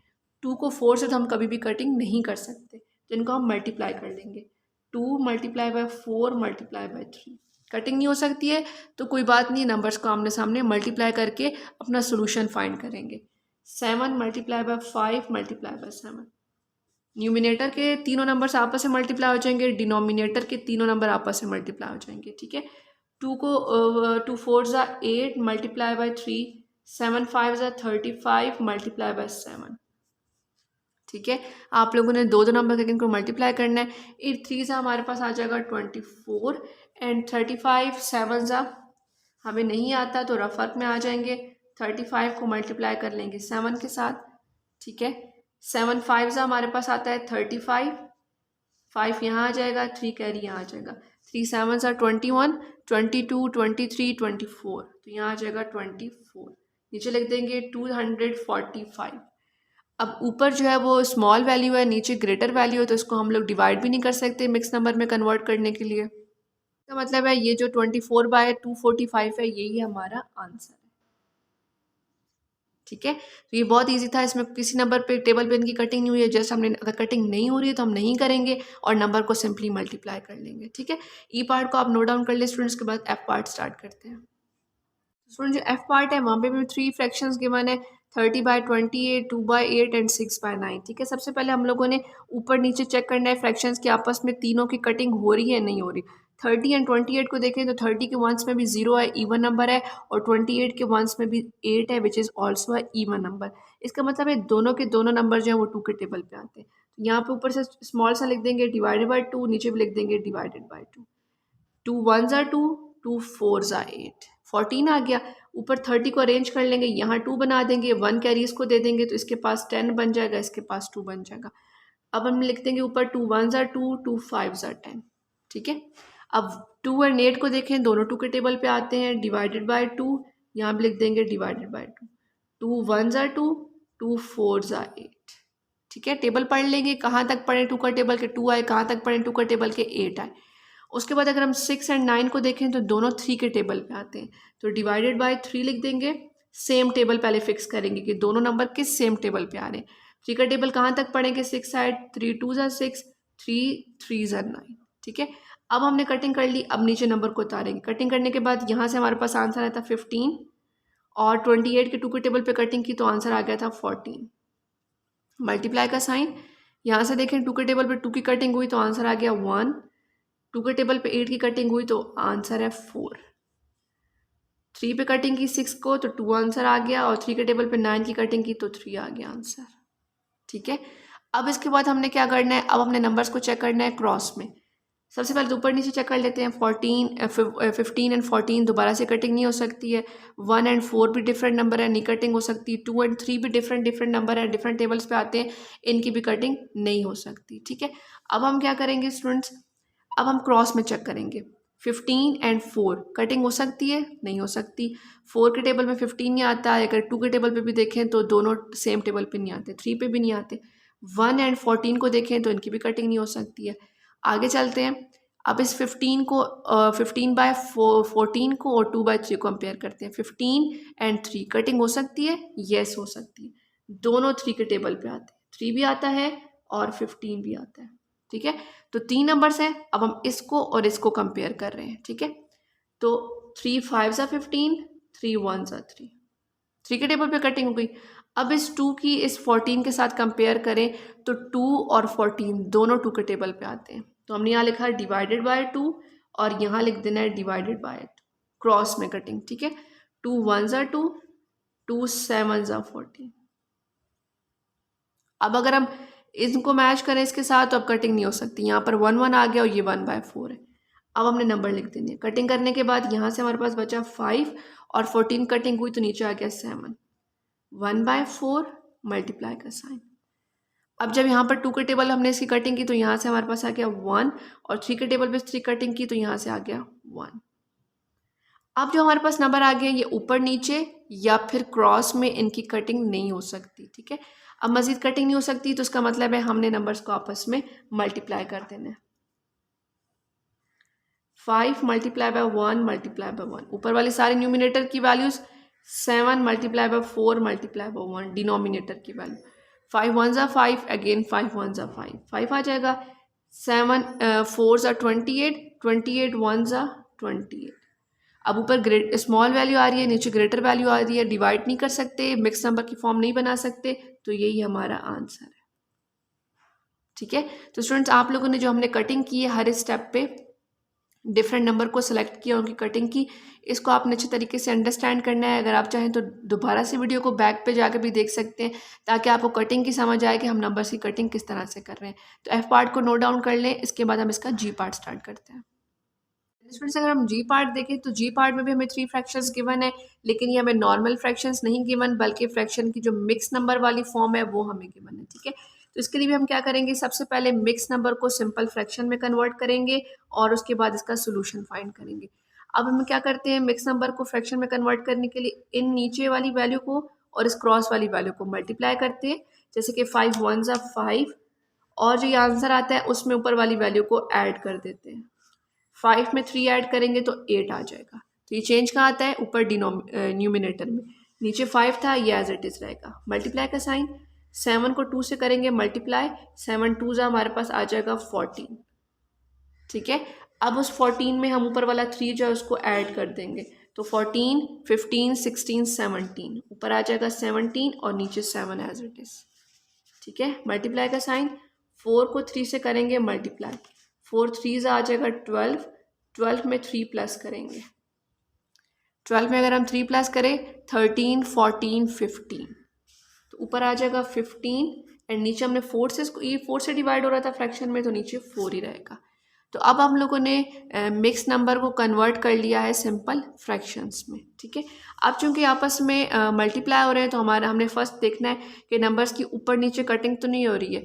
2 को 4 से तो हम कभी भी कटिंग नहीं कर सकते, तो इनको हम मल्टीप्लाई कर लेंगे। 2 multiply bye 4 multiply by 3, cutting नहीं हो सकती है तो कोई बात नहीं, नंबर्स को आमने सामने मल्टीप्लाई करके अपना सोल्यूशन फाइंड करेंगे। 7 multiply bye 5 multiply by 7, numerator के तीनों नंबर्स आपस में मल्टीप्लाई हो जाएंगे, डिनोमिनेटर के तीनों नंबर आपस में मल्टीप्लाई हो जाएंगे। ठीक है, 2 को 2 4 ज़ा 8 मल्टीप्लाई बाय 3, 7 5 ज़ा 35 मल्टीप्लाई बाय 7। ठीक है, आप लोगों ने दो दो नंबर करके इनको मल्टीप्लाई करना है। 8 3 ज़ा हमारे पास आ जाएगा 24 एंड 35 7 ज़ा हमें नहीं आता तो रफ वर्क में आ जाएंगे। 35 को मल्टीप्लाई कर लेंगे 7 के साथ। ठीक है, 7 5 ज़ा हमारे पास आता है 35, 5 यहाँ आ जाएगा, 3 कैरी यहाँ आ जाएगा। 3 7 ज़ा 21, 22 23 24, तो यहाँ आ जाएगा 24। नीचे लिख देंगे 245। अब ऊपर जो है वो स्मॉल वैल्यू है, नीचे ग्रेटर वैल्यू है, तो इसको हम लोग डिवाइड भी नहीं कर सकते मिक्स नंबर में कन्वर्ट करने के लिए। इसका मतलब है ये जो 24/245 है यही हमारा आंसर है। ठीक है, तो ये बहुत इजी था, इसमें किसी नंबर पे टेबल पे इनकी कटिंग नहीं हुई है, जस्ट हमने अगर कटिंग नहीं हो रही है तो हम नहीं करेंगे और नंबर को सिंपली मल्टीप्लाई कर लेंगे। ठीक है, ई पार्ट को आप नोट डाउन कर ले स्टूडेंट्स, के बाद एफ पार्ट स्टार्ट करते हैं। स्टूडेंट जो एफ पार्ट है वहाँ पे भी 3 फ्रैक्शंस गिवन है, 30/28, 2/8 एंड 6/9। ठीक है, सबसे पहले हम लोगों ने ऊपर नीचे चेक करना है फ्रैक्शंस की आपस में तीनों की कटिंग हो रही है नहीं हो रही। 30 एंड 28 को देखें तो 30 के वंस में भी 0 है, इवन नंबर है, और 28 के वंस में भी 8 है विच इज़ ऑल्सो है इवन नंबर। इसका मतलब है दोनों के दोनों नंबर जो है वो 2 के टेबल पे आते हैं। यहाँ पे ऊपर से स्मॉल सा लिख देंगे डिवाइडेड बाई 2, नीचे भी लिख देंगे डिवाइडेड बाई 2। 2 1 ज़ा 2, 2 4 ज़ा 8, 14 आ गया। ऊपर 30 को अरेंज कर लेंगे, यहाँ 2 बना देंगे, 1 कैरी इसको दे देंगे तो इसके पास 10 बन जाएगा, इसके पास 2 बन जाएगा। अब हम लिख देंगे ऊपर 2 1 ज़ा 2, 2 5 ज़ा 10। ठीक है, अब 2 एंड 8 को देखें, दोनों 2 के टेबल पे आते हैं, डिवाइडेड बाय 2, यहाँ भी लिख देंगे डिवाइडेड बाय 2। 2 1 ज़ा 2, 2 4 ज़ा 8। ठीक है, टेबल पढ़ लेंगे, कहाँ तक पढ़ें 2 का टेबल के 2 आए, कहाँ तक पढ़ें 2 का टेबल के 8 आए। उसके बाद अगर हम 6 एंड 9 को देखें तो दोनों 3 के टेबल पे आते हैं, तो डिवाइडेड बाय 3 लिख देंगे। सेम टेबल पहले फिक्स करेंगे कि दोनों नंबर किस सेम टेबल पे आ रहे हैं। 3 का टेबल कहाँ तक पढ़ेंगे, 6 साइड, 3 2 ज़ा 6, 3 3 ज़ा 9। ठीक है, अब हमने कटिंग कर ली, अब नीचे नंबर को उतारेंगे। कटिंग करने के बाद यहाँ से हमारे पास आंसर आया था 15, और 28 के 2 के टेबल पे कटिंग की तो आंसर आ गया था 14। मल्टीप्लाई का साइन, यहाँ से देखें 2 के टेबल पे 2 की कटिंग हुई तो आंसर आ गया 1, 2 के टेबल पे 8 की कटिंग हुई तो आंसर है 4। 3 पे कटिंग की 6 को तो 2 आंसर आ गया, और 3 के टेबल पे 9 की कटिंग की तो 3 आ गया आंसर। ठीक है, अब इसके बाद हमने क्या करना है, अब हमने नंबर्स को चेक करना है क्रॉस में। सबसे पहले ऊपर नीचे चेक कर लेते हैं। 15 एंड 14 दोबारा से कटिंग नहीं हो सकती है। 1 एंड 4 भी डिफरेंट नंबर है, नहीं कटिंग हो सकती। 2 एंड 3 भी डिफरेंट नंबर है, डिफरेंट टेबल्स पे आते हैं, इनकी भी कटिंग नहीं हो सकती। ठीक है, अब हम क्या करेंगे स्टूडेंट्स, अब हम क्रॉस में चेक करेंगे। 15 एंड 4 कटिंग हो सकती है, नहीं हो सकती। 4 के टेबल में 15 नहीं आता है, अगर 2 के टेबल पे भी देखें तो दोनों सेम टेबल पे नहीं आते, 3 पे भी नहीं आते। 1 एंड 14 को देखें तो इनकी भी कटिंग नहीं हो सकती है। आगे चलते हैं, अब इस 15 को 15/14 को और 2/3 को कंपेयर करते हैं। 15 एंड 3 कटिंग हो सकती है, येस हो सकती है, दोनों 3 के टेबल पे आते हैं, 3 भी आता है और 15 भी आता है। ठीक है, तो 3 नंबर्स हैं, अब हम इसको और इसको कंपेयर कर रहे हैं। ठीक है, तो 3 5 ज़ा 15, 3 1 ज़ा 3, 3 के टेबल पे कटिंग हो गई। अब इस 2 की इस 14 के साथ कंपेयर करें तो 2 और 14 दोनों 2 के टेबल पे आते हैं, तो हमने यहाँ लिखा है डिवाइडेड बाय 2, और यहाँ लिख देना है डिवाइडेड बाय 2, क्रॉस में कटिंग। ठीक है, 2 1 ज़ा 2, 2 7 ज़ा 14। अब अगर हम इनको मैच करें इसके साथ तो अब कटिंग नहीं हो सकती, यहाँ पर 1 1 आ गया और ये 1/4 है। अब हमने नंबर लिख देने हैं। कटिंग करने के बाद यहाँ से हमारे पास बचा 5 और 14 कटिंग हुई तो नीचे आ गया 7, 1/4 मल्टीप्लाई का साइन। अब जब यहाँ पर 2 के टेबल हमने इसकी कटिंग की तो यहाँ से हमारे पास आ गया 1, और 3 के टेबल पे 3 कटिंग की तो यहाँ से आ गया 1। अब जो हमारे पास नंबर आ गए ये ऊपर नीचे या फिर क्रॉस में इनकी कटिंग नहीं हो सकती, ठीक है। अब मज़ीद कटिंग नहीं हो सकती तो उसका मतलब है हमने नंबर्स को आपस में मल्टीप्लाई कर देना है। 5 मल्टीप्लाई बाय 1 मल्टीप्लाई बाय 1, ऊपर वाले सारे न्यूमिनेटर की values, 7 multiply bye 4 multiply by 1 denominator की वैल्यू, 5 1 ज़ा 5, अगेन 5 1 ज़ा 5, 5 आ जाएगा, 7 4 ज़ा 28, 28 1 ज़ा 28। अब ऊपर ग्रेट स्मॉल वैल्यू आ रही है, नीचे ग्रेटर वैल्यू आ रही है, डिवाइड नहीं कर सकते, मिक्स नंबर की फॉर्म नहीं बना सकते, तो यही हमारा आंसर है, ठीक है। तो स्टूडेंट्स आप लोगों ने जो हमने कटिंग की है हर स्टेप पे डिफरेंट नंबर को सिलेक्ट किया, उनकी कटिंग की, इसको आपने अच्छे तरीके से अंडरस्टैंड करना है। अगर आप चाहें तो दोबारा से वीडियो को बैक पे जाकर भी देख सकते हैं ताकि आपको कटिंग की समझ आए कि हम नंबर्स की कटिंग किस तरह से कर रहे हैं। तो एफ पार्ट को नोट डाउन कर लें, इसके बाद हम इसका जी पार्ट स्टार्ट करते हैं। स्टूडेंट्स अगर हम जी पार्ट देखें तो जी पार्ट में भी हमें 3 फ्रैक्शंस गिवन है, लेकिन ये हमें नॉर्मल फ्रैक्शंस नहीं गिवन, बल्कि फ्रैक्शन की जो मिक्स नंबर वाली फॉर्म है वो हमें गिवन है, ठीक है। तो इसके लिए भी हम क्या करेंगे, सबसे पहले मिक्स नंबर को सिंपल फ्रैक्शन में कन्वर्ट करेंगे और उसके बाद इसका सोल्यूशन फाइंड करेंगे। अब हम क्या करते हैं, मिक्स नंबर को फ्रैक्शन में कन्वर्ट करने के लिए इन नीचे वाली वैल्यू को और इस क्रॉस वाली वैल्यू को मल्टीप्लाई करते हैं, जैसे कि 5 1 ज़ा 5, और जो ये आंसर आता है उसमें ऊपर वाली वैल्यू को ऐड कर देते हैं। 5 में 3 ऐड करेंगे तो 8 आ जाएगा। तो ये चेंज कहाँ आता है, ऊपर न्यूमिनेटर में, नीचे 5 था, ये एज इट इज़ रहेगा। मल्टीप्लाई का साइन, 7 को 2 से करेंगे मल्टीप्लाई, 7 2 ज़ा हमारे पास आ जाएगा 14, ठीक है। अब उस 14 में हम ऊपर वाला 3 जो है उसको ऐड कर देंगे, तो 14 15 16 17, ऊपर आ जाएगा 17 और नीचे 7 एज इट इज़, ठीक है। मल्टीप्लाई का साइन, 4 को 3 से करेंगे मल्टीप्लाई, 4 3 आ जाएगा 12, 12 में 3 प्लस करेंगे, 12 में अगर हम 3 प्लस करें 13 14 15, तो ऊपर आ जाएगा 15 एंड नीचे हमने 4 से, ये 4 से डिवाइड हो रहा था फ्रैक्शन में, तो नीचे 4 ही रहेगा। तो अब हम लोगों ने मिक्स नंबर को कन्वर्ट कर लिया है सिंपल फ्रैक्शंस में, ठीक है। अब चूंकि आपस में मल्टीप्लाई हो रहे हैं तो हमने फर्स्ट देखना है कि नंबर्स की ऊपर नीचे कटिंग तो नहीं हो रही है।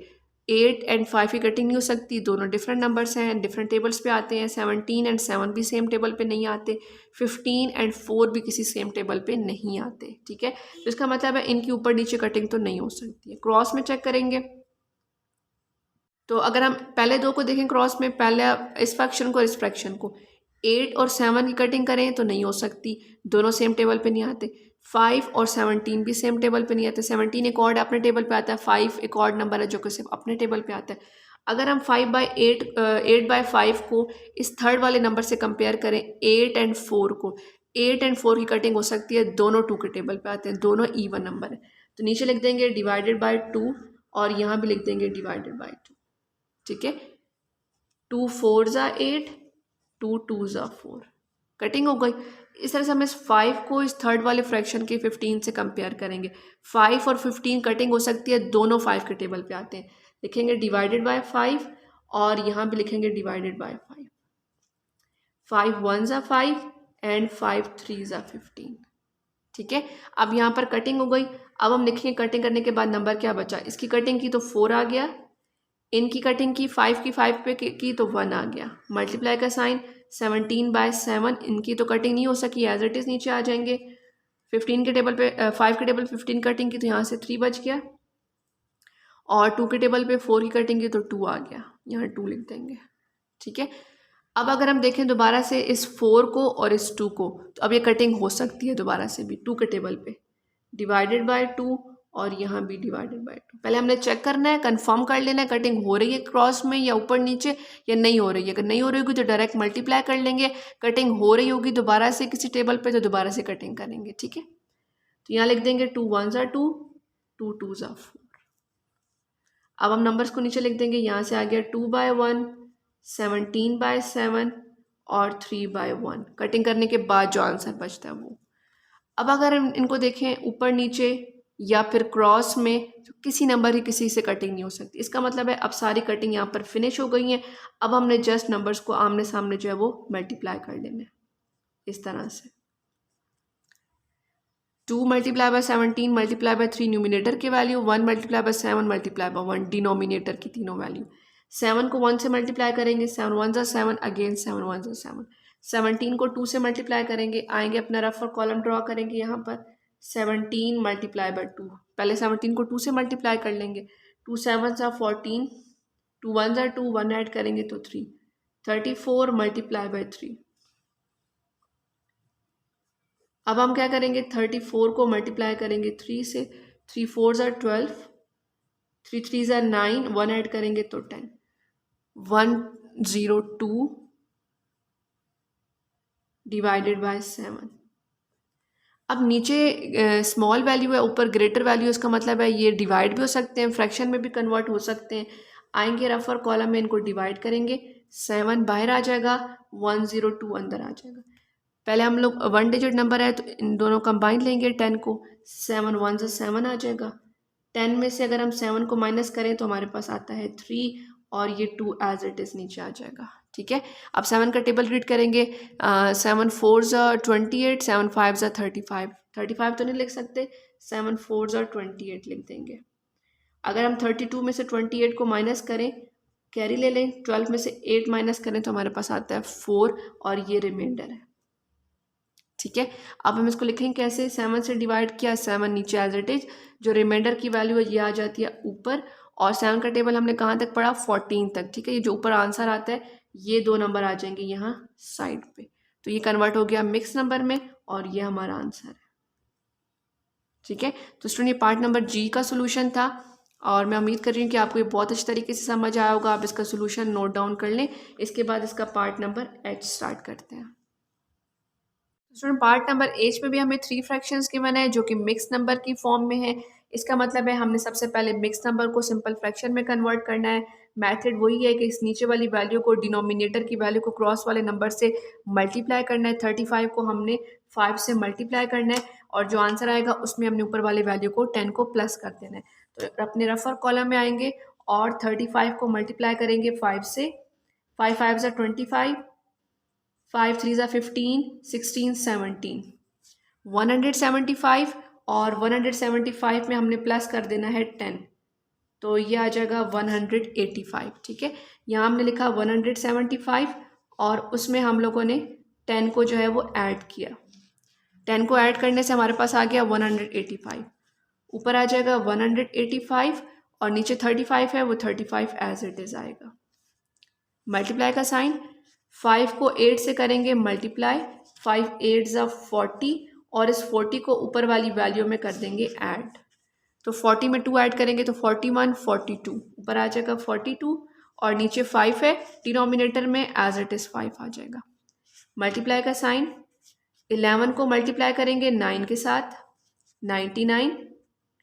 8 एंड 5 की कटिंग नहीं हो सकती, दोनों डिफरेंट नंबर्स हैं, डिफरेंट टेबल्स पे आते हैं। 17 एंड 7 भी सेम टेबल पे नहीं आते, 15 एंड 4 भी किसी सेम टेबल पे नहीं आते, ठीक है। तो इसका मतलब है इनकी ऊपर नीचे कटिंग तो नहीं हो सकती है। क्रॉस में चेक करेंगे तो अगर हम पहले दो को देखें क्रॉस में, पहले इस फ्रैक्शन को और इस फ्रैक्शन को, 8 और 7 की कटिंग करें तो नहीं हो सकती, दोनों सेम टेबल पे नहीं आते। 5 और 17 भी सेम टेबल पे नहीं आते, 17 एक ऑड अपने टेबल पे आता है, 5 एक ऑड नंबर है जो कि सिर्फ अपने टेबल पे आता है। अगर हम 8/5 को इस थर्ड वाले नंबर से कंपेयर करें 8 एंड 4 को, 8 एंड 4 की कटिंग हो सकती है, दोनों 2 के टेबल पे आते हैं, दोनों ईवन नंबर है, तो नीचे लिख देंगे डिवाइडेड बाय 2 और यहाँ भी लिख देंगे डिवाइडेड बाय 2, ठीक है। 2 4 ज़ा 8, 2 2 ज़ा 4, कटिंग हो गई। इस तरह से हम इस 5 को इस थर्ड वाले फ्रैक्शन के 15 से कंपेयर करेंगे, 5 और 15 कटिंग हो सकती है, दोनों 5 के टेबल पे आते हैं, लिखेंगे डिवाइडेड बाय 5 और यहाँ भी लिखेंगे डिवाइडेड बाय 5, 5 1 ज़ा 5 एंड 5 3 ज़ा 15, ठीक है। अब यहाँ पर कटिंग हो गई। अब हम लिखेंगे कटिंग करने के बाद नंबर क्या बचा, इसकी कटिंग की तो 4 आ गया, इनकी कटिंग की 5 की 5 पे की तो 1 आ गया। मल्टीप्लाई का साइन, 17/7, इनकी तो कटिंग नहीं हो सकी, एज इट इज़ नीचे आ जाएंगे। 15 के टेबल पे 5 के टेबल 15 कटिंग की तो यहाँ से 3 बच गया, और 2 के टेबल पे 4 की कटिंग की तो 2 आ गया, यहाँ 2 लिख देंगे, ठीक है। अब अगर हम देखें दोबारा से इस 4 को और इस 2 को, तो अब ये कटिंग हो सकती है दोबारा से भी 2 के टेबल पे, डिवाइडेड बाय 2 और यहाँ भी डिवाइडेड बाय 2। पहले हमने चेक करना है, कंफर्म कर लेना है कटिंग हो रही है क्रॉस में या ऊपर नीचे या नहीं हो रही है। अगर नहीं हो रही होगी तो डायरेक्ट मल्टीप्लाई कर लेंगे, कटिंग हो रही होगी दोबारा से किसी टेबल पे तो दोबारा से कटिंग करेंगे, ठीक है। तो यहाँ लिख देंगे 2 1 ज़ा 2, 2 2 ज़ा 4। अब हम नंबर्स को नीचे लिख देंगे, यहाँ से आ गया 2/1, 17/7 और 3/1, कटिंग करने के बाद जो आंसर बचता है वो। अब अगर हम इनको देखें ऊपर नीचे या फिर क्रॉस में, तो किसी नंबर की किसी से कटिंग नहीं हो सकती। इसका मतलब है अब सारी कटिंग यहाँ पर फिनिश हो गई है। अब हमने जस्ट नंबर्स को आमने सामने जो है वो मल्टीप्लाई कर लेना है इस तरह से। 2 multiply by 17 multiply by 3 numerator की value, 1 multiply by 7 multiply by 1 denominator की तीनों वैल्यू। 7 को 1 से मल्टीप्लाई करेंगे, 7 1 ज़ा 7, अगेन 7 1 ज़ा 7, 17 को 2 से मल्टीप्लाई करेंगे, आएंगे अपना रफ और कॉलम ड्रॉ करेंगे यहाँ पर 17 मल्टीप्लाई बाय 2। पहले 17 को 2 से मल्टीप्लाई कर लेंगे, 2 7 सा 14, 2 1 सा 2, 1 ऐड करेंगे तो 3, 34 मल्टीप्लाई बाय 3। अब हम क्या करेंगे, 34 को मल्टीप्लाई करेंगे 3 से, 3 4 ज़ा 12, 3 3 ज़ा 9, 1 ऐड करेंगे तो 10, 102 डिवाइडेड बाय 7। अब नीचे स्मॉल वैल्यू है, ऊपर ग्रेटर वैल्यू, इसका मतलब है ये डिवाइड भी हो सकते हैं, फ्रैक्शन में भी कन्वर्ट हो सकते हैं। आएंगे रफ और कॉलम में, इनको डिवाइड करेंगे, 7 बाहर आ जाएगा, 102 अंदर आ जाएगा। पहले हम लोग 1 डिजिट नंबर है तो इन दोनों कंबाइन लेंगे 10 को, 7 1 से 7 आ जाएगा। 10 में से अगर हम 7 को माइनस करें तो हमारे पास आता है 3 और ये 2 एज इट इज़ नीचे आ जाएगा। ठीक है, अब 7 का टेबल रीड करेंगे, 7 4 ज़ा 28, 7 5 ज़ा 35, 35 तो नहीं लिख सकते, 7 4 ज़ा 28 लिख देंगे। अगर हम 32 में से 28 को माइनस करें, कैरी ले लें, 12 में से 8 माइनस करें तो हमारे पास आता है 4 और ये रिमाइंडर है। ठीक है, अब हम इसको लिखेंगे कैसे, 7 से डिवाइड किया, 7 नीचे एज इट इज, जो रिमाइंडर की वैल्यू है ये आ जाती है ऊपर, और 7 का टेबल हमने कहाँ तक पढ़ा, 14 तक। ठीक है, ये जो ऊपर आंसर आता है ये 2 नंबर आ जाएंगे यहाँ साइड पे, तो ये कन्वर्ट हो गया मिक्स नंबर में और ये हमारा आंसर है। ठीक है, तो स्टूडेंट ये पार्ट नंबर जी का सोल्यूशन था और मैं उम्मीद कर रही हूँ कि आपको ये बहुत अच्छे तरीके से समझ आया होगा। आप इसका सोल्यूशन नोट डाउन कर लें, इसके बाद इसका पार्ट नंबर एच स्टार्ट करते हैं। स्टूडेंट पार्ट नंबर एच में भी हमें 3 फ्रैक्शंस गिवन है जो कि मिक्स नंबर की फॉर्म में है। इसका मतलब है हमने सबसे पहले मिक्स नंबर को सिंपल फ्रैक्शन में कन्वर्ट करना है। मेथड वही है कि इस नीचे वाली वैल्यू को डिनोमिनेटर की वैल्यू को क्रॉस वाले नंबर से मल्टीप्लाई करना है। 35 को हमने 5 से मल्टीप्लाई करना है और जो आंसर आएगा उसमें हमने ऊपर वाले वैल्यू को 10 को प्लस कर देना है। तो अपने रफर कॉलम में आएंगे और 35 को मल्टीप्लाई करेंगे 5 से, 5 5 ज़ा 25, 5 3 ज़ा 15, 16 17, 175 और 175 में हमने प्लस कर देना है 10, तो ये आ जाएगा 185। ठीक है, यहाँ हमने लिखा 175 और उसमें हम लोगों ने 10 को जो है वो ऐड किया, 10 को ऐड करने से हमारे पास आ गया 185, ऊपर आ जाएगा 185 और नीचे 35 है वो 35 एज इट इज़ आएगा। मल्टीप्लाई का साइन, 5 को 8 से करेंगे मल्टीप्लाई, 5 8 ज़ा 40 और इस 40 को ऊपर वाली वैल्यू में कर देंगे ऐड, तो 40 में 2 ऐड करेंगे तो 41 42, ऊपर आ जाएगा 42 और नीचे 5 है, डिनोमिनेटर में एज इट इज़ 5 आ जाएगा। मल्टीप्लाई का साइन, 11 को मल्टीप्लाई करेंगे 9 के साथ, 99,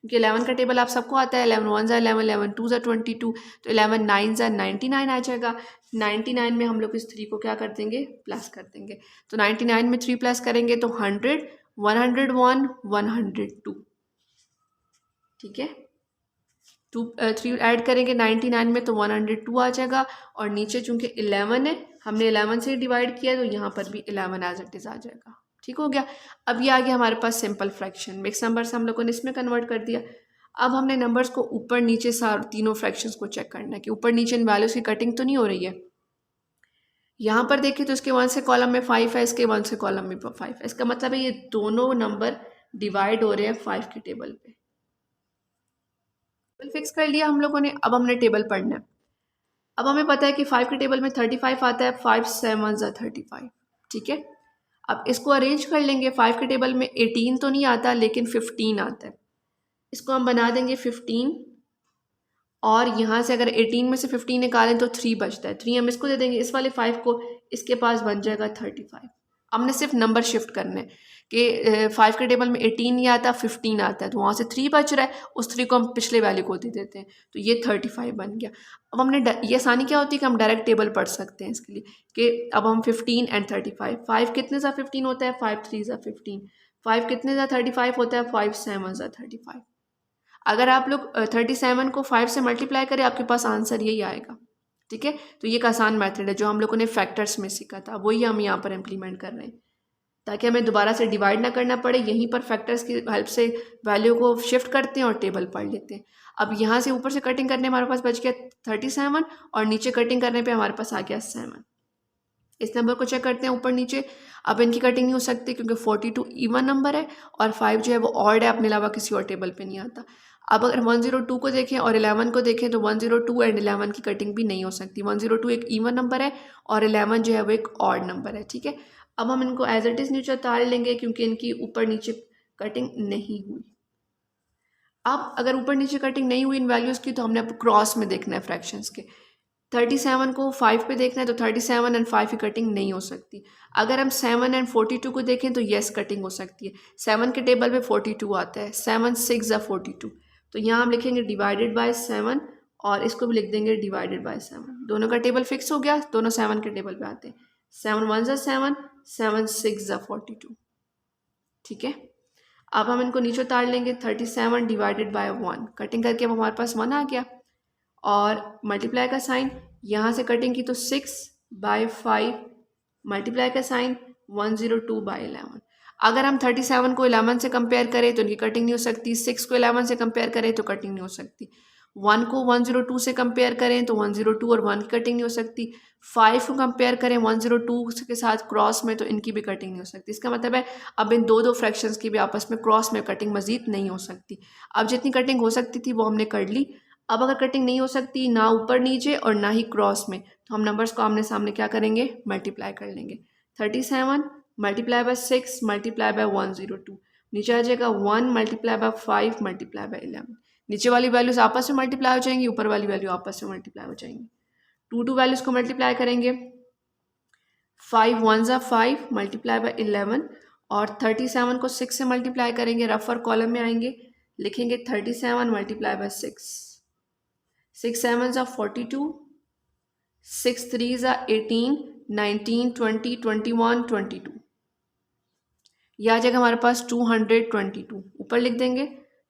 क्योंकि 11 का टेबल आप सबको आता है, 11 1 ज़ा 11, 11 2 ज़ा 22, तो 11 9 ज़ा 99 आ जाएगा। 99 में हम लोग इस 3 को क्या कर देंगे, प्लस कर देंगे, तो 99 में 3 प्लस करेंगे तो 100, 101 102। ठीक है, 3 ऐड करेंगे 99 में तो 102 आ जाएगा और नीचे चूंकि 11 है हमने 11 से डिवाइड किया तो यहाँ पर भी 11 एज इट इज़ आ जाएगा। ठीक हो गया, अब ये आ गया हमारे पास सिंपल फ्रैक्शन, मिक्स नंबर्स हम लोगों ने इसमें कन्वर्ट कर दिया। अब हमने नंबर्स को ऊपर नीचे सारे तीनों फ्रैक्शंस को चेक करना है कि ऊपर नीचे इन वैल्यूज़ की कटिंग तो नहीं हो रही है। यहाँ पर देखिए तो इसके 1 से कॉलम में 5 है, इसके 1 से कॉलम में 5 है, इसका मतलब है ये दोनों नंबर डिवाइड हो रहे हैं 5 के टेबल पे। टेबल फिक्स कर लिया हम लोगों ने, अब हमने टेबल पढ़ना है। अब हमें पता है कि 5 के टेबल में 35 आता है, 5 7 ज़ा 35। ठीक है, अब इसको अरेंज कर लेंगे। 5 के टेबल में 18 तो नहीं आता लेकिन 15 आता है, इसको हम बना देंगे 15 और यहाँ से अगर 18 में से 15 निकालें तो 3 बचता है, 3 हम इसको दे देंगे, इस वाले 5 को, इसके पास बन जाएगा 35। हमने सिर्फ नंबर शिफ्ट करने कि 5 के टेबल में 18 नहीं आता 15 आता है, तो वहाँ से 3 बच रहा है, उस 3 को हम पिछले वैल्यू को दे देते हैं, तो ये 35 बन गया। अब हमने ये आसानी क्या होती है कि हम डायरेक्ट टेबल पढ़ सकते हैं इसके लिए कि अब हम 15 एंड 35, 5 कितने सा 15 होता है, 5 3 सा 15, 5 कितने सा 35 होता है, 5 7 सा 35। अगर आप लोग 37 को 5 से मल्टीप्लाई करें आपके पास आंसर यही आएगा। ठीक है, तो ये एक आसान मेथड है जो हम लोगों ने फैक्टर्स में सीखा था, वही हम यहाँ पर इम्प्लीमेंट कर रहे हैं ताकि हमें दोबारा से डिवाइड ना करना पड़े। यहीं पर फैक्टर्स की हेल्प से वैल्यू को शिफ्ट करते हैं और टेबल पढ़ लेते हैं। अब यहाँ से ऊपर से कटिंग करने हमारे पास बच गया 37 और नीचे कटिंग करने पे हमारे पास आ गया 7। इस नंबर को चेक करते हैं ऊपर नीचे। अब इनकी कटिंग नहीं हो सकती क्योंकि 42 इवन नंबर है और 5 जो है वो ऑड है, अपने अलावा किसी और टेबल पे नहीं आता। अब अगर 102 को देखें और 11 को देखें तो 102 एंड 11 की कटिंग भी नहीं हो सकती। 102 एक इवन नंबर है और 11 जो है वो एक ऑड नंबर है, ठीक है। अब हम इनको एज इट इज़ नीचे उतार लेंगे क्योंकि इनकी ऊपर नीचे कटिंग नहीं हुई। अब अगर ऊपर नीचे कटिंग नहीं हुई इन वैल्यूज़ की तो हमने अब क्रॉस में देखना है फ्रैक्शंस के। 37 को 5 पे देखना है तो 37 एंड 5 की कटिंग नहीं हो सकती। अगर हम 7 एंड 42 को देखें तो येस कटिंग हो सकती है। 7 के टेबल पे 42 आता है, 7 6 ज़ा 42, तो यहाँ हम लिखेंगे डिवाइडेड बाय 7 और इसको भी लिख देंगे डिवाइडेड बाय 7। दोनों का टेबल फिक्स हो गया, दोनों 7 के टेबल पे आते हैं। 7 1 ज़ा 7, 7 6 ज़ा 42, ठीक है। अब हम इनको नीचे उतार लेंगे। 37 डिवाइडेड बाय 1, कटिंग करके अब हमारे पास 1 आ गया और मल्टीप्लाई का साइन, यहाँ से कटिंग की तो 6 बाय 5, मल्टीप्लाई का साइन 102 बाय 11। अगर हम 37 को 11 से कंपेयर करें तो इनकी कटिंग नहीं हो सकती। 6 को 11 से कंपेयर करें तो कटिंग नहीं हो सकती। 1 को 102 से कंपेयर करें तो 102 और 1 की कटिंग नहीं हो सकती। 5 को कंपेयर करें 102 के साथ क्रॉस में तो इनकी भी कटिंग नहीं हो सकती। इसका मतलब है अब इन दो फ्रैक्शंस की भी आपस में क्रॉस में कटिंग मजीद नहीं हो सकती। अब जितनी कटिंग हो सकती थी वो हमने कर ली। अब अगर कटिंग नहीं हो सकती ना ऊपर नीचे और ना ही क्रॉस में, तो हम नंबर्स को आमने सामने क्या करेंगे, मल्टीप्लाई कर लेंगे। 37 मल्टीप्लाई बाय 6 मल्टीप्लाई बाय 102, नीचे आ जाएगा 1 मल्टीप्लाई बाय 5 मल्टीप्लाई बाय 11। नीचे वाली वैल्यूज आपस में मल्टीप्लाई हो जाएंगी, ऊपर वाली वैल्यू आपस में मल्टीप्लाई हो जाएंगी। टू वैल्यूज को मल्टीप्लाई करेंगे। 5 1 ज़ा 5 मल्टीप्लाई बाय 11 और 37 को 6 से मल्टीप्लाई करेंगे। रफर कॉलम में आएंगे, लिखेंगे 37 मल्टीप्लाई बाय 6, 6 7 ज़ा 42, 6 3 ज़ा 18, 19 20 21 22, यह आ जाएगा हमारे पास 222। ऊपर लिख देंगे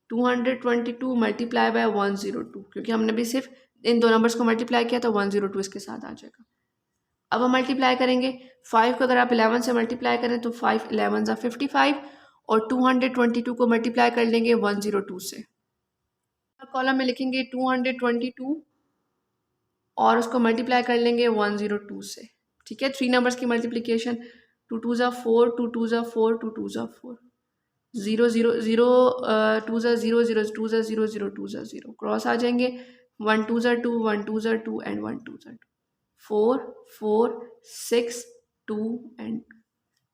222 मल्टीप्लाई बाय 102, क्योंकि हमने भी सिर्फ इन दो नंबर्स को मल्टीप्लाई किया तो 102 इसके साथ आ जाएगा। अब हम मल्टीप्लाई करेंगे। 5 को अगर आप 11 से मल्टीप्लाई करें तो 5 11 ज़ा 55 और 222 को मल्टीप्लाई कर लेंगे 102 से। कॉलम में लिखेंगे 222 और उसको मल्टीप्लाई कर लेंगे 102 से, ठीक है। 3 नंबर्स की मल्टीप्लिकेशन, 2 2 ज़ा 4, 2 2 ज़ा 4, 2 2 ज़ा 4, 0 0 0 2 ज़ा 0 0 2 ज़ा 0 0 2 ज़ा 0, क्रॉस आ जाएंगे। 1 2 ज़ा 2, 1 2 ज़ा 2 एंड 1 2 ज़ा 2, 4 4 6 2 एंड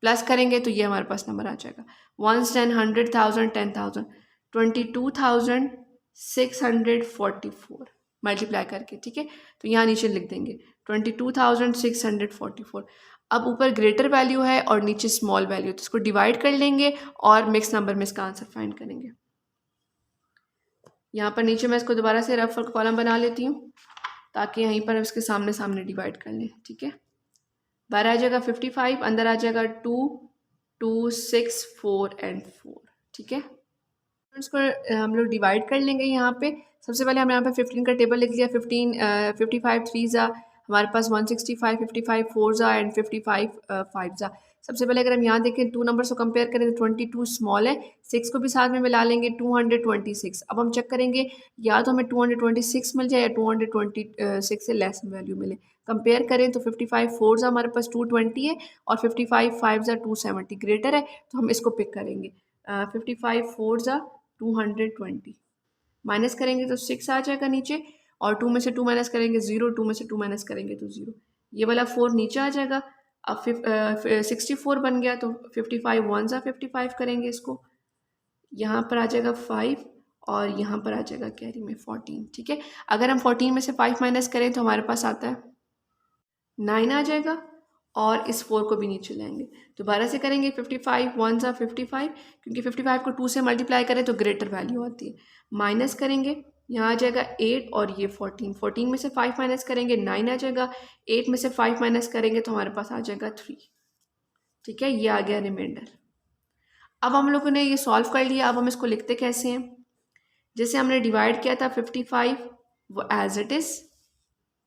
प्लस करेंगे तो ये हमारे पास नंबर आ जाएगा 1 10 100 1000 10,000 22,644 मल्टीप्लाई करके, ठीक है। तो यहाँ नीचे लिख देंगे 22,644। अब ऊपर ग्रेटर वैल्यू है और नीचे स्मॉल वैल्यू, तो इसको डिवाइड कर लेंगे और मिक्स नंबर में इसका आंसर फाइंड करेंगे। यहाँ पर नीचे मैं इसको दोबारा से रफ कॉलम बना लेती हूँ ताकि यहीं पर इसके सामने सामने डिवाइड कर लें, ठीक है। बाहर आ जाएगा 55, अंदर आ जाएगा 2 2 6 4 एंड 4, ठीक है। इसको हम लोग डिवाइड कर लेंगे। यहाँ पे सबसे पहले हमने यहाँ पे 15 का टेबल लिख लिया। 55 3 ज़ा हमारे पास 165, 55 4 ज़ा एंड 55 5 ज़ा। सबसे पहले अगर हम यहाँ देखें 2 नंबर्स को कंपेयर करें तो 22 स्मॉल है, 6 को भी साथ में मिला लेंगे 226। अब हम चेक करेंगे या तो हमें 226 मिल जाए या 226 से लेस वैल्यू मिले। कंपेयर करें तो 55 4 ज़ा हमारे पास 220 है और 55 5 ज़ा 270, ग्रेटर है तो हम इसको पिक करेंगे। 55 4 ज़ा 220 माइनस करेंगे तो 6 आ जाएगा नीचे और 2 में से 2 माइनस करेंगे 0, 2 में से 2 माइनस करेंगे तो 0, ये वाला 4 नीचे आ जाएगा। अब 64 बन गया तो 55 1 ज़ा 55 करेंगे इसको, यहाँ पर आ जाएगा 5 और यहाँ पर आ जाएगा कैरी में 14, ठीक है। अगर हम 14 में से 5 माइनस करें तो हमारे पास आता है 9 आ जाएगा और इस 4 को भी नीचे लाएंगे। दोबारा से करेंगे 55 1 ज़ा 55, क्योंकि 55 को 2 से मल्टीप्लाई करें तो ग्रेटर वैल्यू आती है। माइनस करेंगे, यहाँ आ जाएगा 8 और ये 14, 14 में से 5 माइनस करेंगे 9 आ जाएगा, 8 में से 5 माइनस करेंगे तो हमारे पास आ जाएगा 3, ठीक है। ये आ गया रिमाइंडर। अब हम लोगों ने ये सॉल्व कर लिया। अब हम इसको लिखते कैसे हैं, जैसे हमने डिवाइड किया था 55 वो एज इट इज़,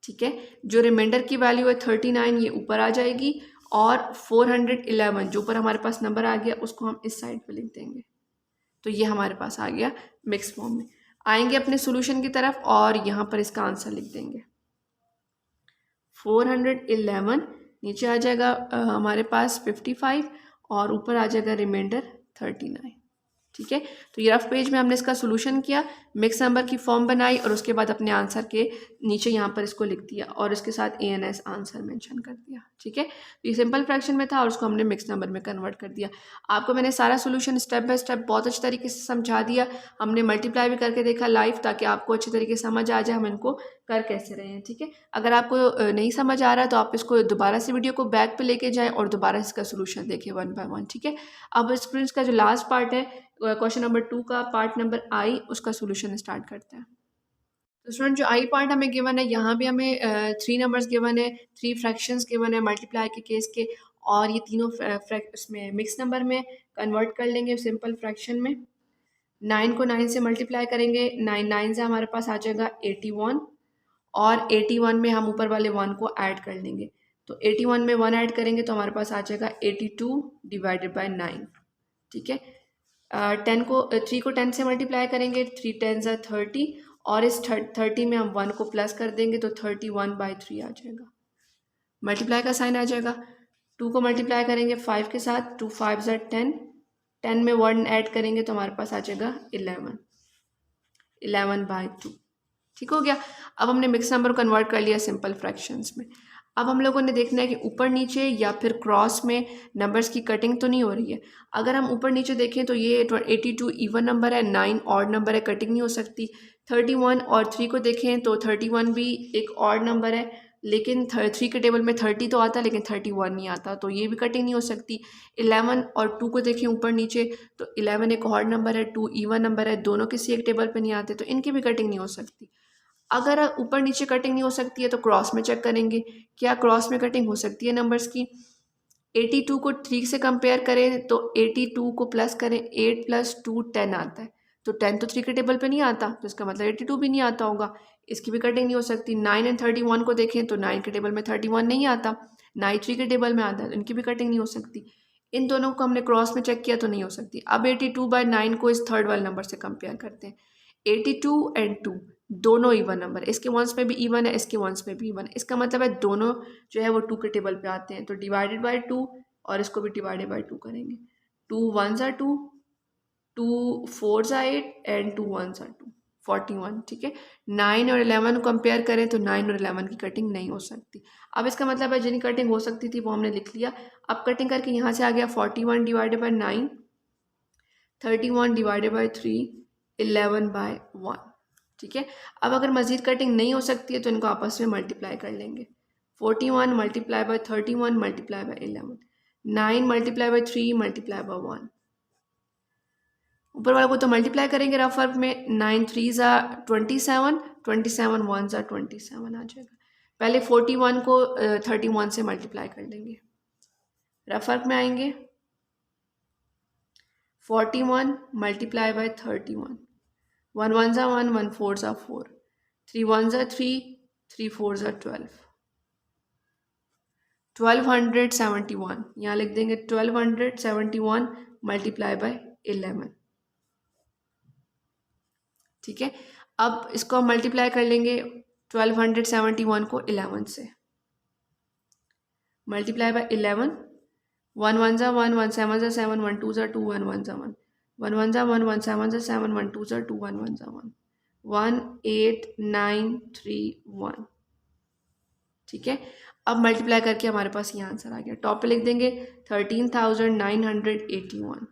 ठीक है। जो रिमाइंडर की वैल्यू है 39 ये ऊपर आ जाएगी और 411 जो ऊपर हमारे पास नंबर आ गया उसको हम इस साइड पे लिख देंगे। तो ये हमारे पास आ गया मिक्स फॉर्म में। आएंगे अपने सॉल्यूशन की तरफ और यहाँ पर इसका आंसर लिख देंगे 411 नीचे आ जाएगा हमारे पास 55 और ऊपर आ जाएगा रिमाइंडर 39। ठीक है, तो ये रफ पेज में हमने इसका सोल्यूशन किया, मिक्स नंबर की फॉर्म बनाई और उसके बाद अपने आंसर के नीचे यहाँ पर इसको लिख दिया और इसके साथ ANS आंसर मेंशन कर दिया। ठीक है, तो ये सिंपल फ्रैक्शन में था और उसको हमने मिक्स नंबर में कन्वर्ट कर दिया। आपको मैंने सारा सोल्यूशन स्टेप बाय स्टेप बहुत अच्छी तरीके से समझा दिया। हमने मल्टीप्लाई भी करके देखा लाइव, ताकि आपको अच्छी तरीके से समझ आ जाए हम इनको कर कैसे रहे हैं। ठीक है, अगर आपको नहीं समझ आ रहा है तो आप इसको दोबारा से वीडियो को बैक पे लेके जाएं और दोबारा इसका सोल्यूशन देखें 1 बाय 1। ठीक है, अब स्टूडेंट्स का जो लास्ट पार्ट है क्वेश्चन नंबर 2 का पार्ट नंबर आई, उसका सोल्यूशन स्टार्ट करते हैं। तो स्टूडेंट जो आई पार्ट हमें गिवन है, यहाँ भी हमें 3 नंबर्स गिवन है, 3 फ्रैक्शंस गिवन है मल्टीप्लाई के केस के, और ये तीनों इसमें मिक्स नंबर में कन्वर्ट कर लेंगे सिंपल फ्रैक्शन में। 9 को 9 से मल्टीप्लाई करेंगे, 9 से हमारे पास आ जाएगा 81 और 81 में हम ऊपर वाले 1 को ऐड कर लेंगे। तो 81 में 1 ऐड करेंगे तो हमारे पास आ जाएगा 82 डिवाइडेड बाय 9। ठीक है, 10 को 3 को 10 से मल्टीप्लाई करेंगे, 3 10 ज़ा 30 और इस 30 में हम 1 को प्लस कर देंगे तो 31/3 आ जाएगा, मल्टीप्लाई का साइन आ जाएगा। 2 को मल्टीप्लाई करेंगे 5 के साथ, 2 5 ज़ा 10, 10 में 1 ऐड करेंगे तो हमारे पास आ जाएगा 11/2। ठीक हो गया। अब हमने मिक्स नंबर को कन्वर्ट कर लिया सिंपल फ्रैक्शंस में। अब हम लोगों ने देखना है कि ऊपर नीचे या फिर क्रॉस में नंबर्स की कटिंग तो नहीं हो रही है। अगर हम ऊपर नीचे देखें तो ये 82 इवन नंबर है, 9 ऑड नंबर है, कटिंग नहीं हो सकती। 31 और 3 को देखें तो 31 भी एक ऑड नंबर है, लेकिन 3 के टेबल में 30 तो आता है लेकिन 31 नहीं आता, तो ये भी कटिंग नहीं हो सकती। 11 और 2 को देखें ऊपर नीचे तो 11 एक ऑड नंबर है, 2 इवन नंबर है, दोनों किसी एक टेबल पर नहीं आते, तो इनकी भी कटिंग नहीं हो सकती। अगर ऊपर नीचे कटिंग नहीं हो सकती है तो क्रॉस में चेक करेंगे, क्या क्रॉस में कटिंग हो सकती है नंबर्स की। 82 को 3 से कंपेयर करें तो 82 को प्लस करें, 8 + 2 10 आता है, तो 10 तो 3 के टेबल पे नहीं आता, तो इसका मतलब 82 भी नहीं आता होगा, इसकी भी कटिंग नहीं हो सकती। 9 और 31 को देखें तो 9 के टेबल में 31 नहीं आता, 9 3 के टेबल में आता है, तो इनकी भी कटिंग नहीं हो सकती। इन दोनों को हमने क्रॉस में चेक किया तो नहीं हो सकती। अब 82/9 को इस थर्ड वाले नंबर से कंपेयर करते हैं। 82 और 2 दोनों इवन नंबर है, इसके वंस में भी इवन है, इसके वंस में भी इवन है, इसका मतलब है दोनों जो है वो 2 के टेबल पे आते हैं, तो डिवाइडेड बाय 2 और इसको भी डिवाइडेड बाय 2 करेंगे। 2 1 ज़ा 2, 2 4 ज़ा 8 एंड 2 1 ज़ा 2, 41। ठीक है, 9 और 11 को कंपेयर करें तो 9 और 11 की कटिंग नहीं हो सकती। अब इसका मतलब है जिनकी कटिंग हो सकती थी वो हमने लिख लिया। अब कटिंग करके यहाँ से आ गया 41 डिवाइडेड बाय 9, 31 डिवाइडेड बाय 3, 11/1। ठीक है, अब अगर मज़ीद कटिंग नहीं हो सकती है तो इनको आपस में मल्टीप्लाई कर लेंगे। 41 multiply by 31 multiply by 11, 9 multiply by 3 multiply by 1। ऊपर वाले को तो मल्टीप्लाई करेंगे रफ वर्क में, 9 3 ज़ा 27, 27 1 ज़ा 27 आ जाएगा। पहले 41 को 31 से मल्टीप्लाई कर लेंगे, रफ वर्क में आएंगे। 41 मल्टीप्लाई बाय 31, 1 1 ज़ा 1, 1 4 ज़ा 4, 3 1 ज़ा 3, 3 4 ज़ा 12, 1271 यहाँ लिख देंगे। 1271 मल्टीप्लाई बाय 11। ठीक है, अब इसको हम मल्टीप्लाई कर लेंगे 1271 को 11 से, मल्टीप्लाई बाय 11, 1 1 ज़ा 1, 1 7 ज़ा 7, 1 2 ज़ा 2, 1 1 ज़ा 1, 1 1 ज़ा 1, 1 7 ज़ा 7, 1 2 ज़ा 2, 1 1 ज़ा 1, 1 8 9 3 1। ठीक है, अब मल्टीप्लाई करके हमारे पास ये आंसर आ गया। टॉप पे लिख देंगे 13,981।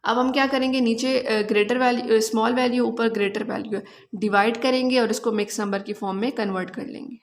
अब हम क्या करेंगे, नीचे ग्रेटर वैल्यू स्मॉल वैल्यू, ऊपर ग्रेटर वैल्यू डिवाइड करेंगे और इसको मिक्स नंबर की फॉर्म में कन्वर्ट कर लेंगे।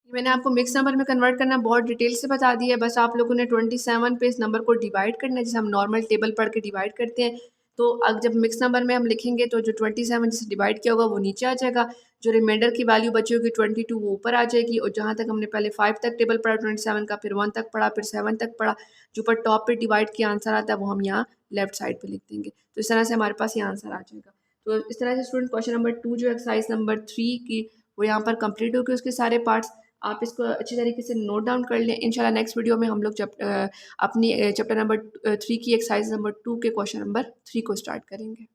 मैंने आपको मिक्स नंबर में कन्वर्ट करना बहुत डिटेल से बता दिया है, बस आप लोगों ने 27 पे इस नंबर को डिवाइड करना है, जैसे हम नॉर्मल टेबल पढ़ के डिवाइड करते हैं। तो अब जब मिक्स नंबर में हम लिखेंगे तो जो 27 जिसे डिवाइड किया होगा वो नीचे आ जाएगा, जो रिमाइंडर की वैल्यू बची होगी 22 वो ऊपर आ जाएगी, और जहाँ तक हमने पहले 5 तक टेबल पढ़ा 27 का, फिर 1 तक पढ़ा, फिर 7 तक पढ़ा, जो ऊपर टॉप पे डिवाइड किया आंसर आता है वो हम यहाँ लेफ्ट साइड पे लिख देंगे। तो इस तरह से हमारे पास ये आंसर आ जाएगा। तो इस तरह से स्टूडेंट क्वेश्चन नंबर 2 जो एक्सरसाइज नंबर 3 की वो यहाँ पर कंप्लीट हो गई, उसके सारे पार्ट्स आप इसको अच्छी तरीके से नोट डाउन कर लें। इंशाल्लाह नेक्स्ट वीडियो में हम लोग अपनी चैप्टर नंबर 3 की एक्सरसाइज नंबर 2 के क्वेश्चन नंबर 3 को स्टार्ट करेंगे।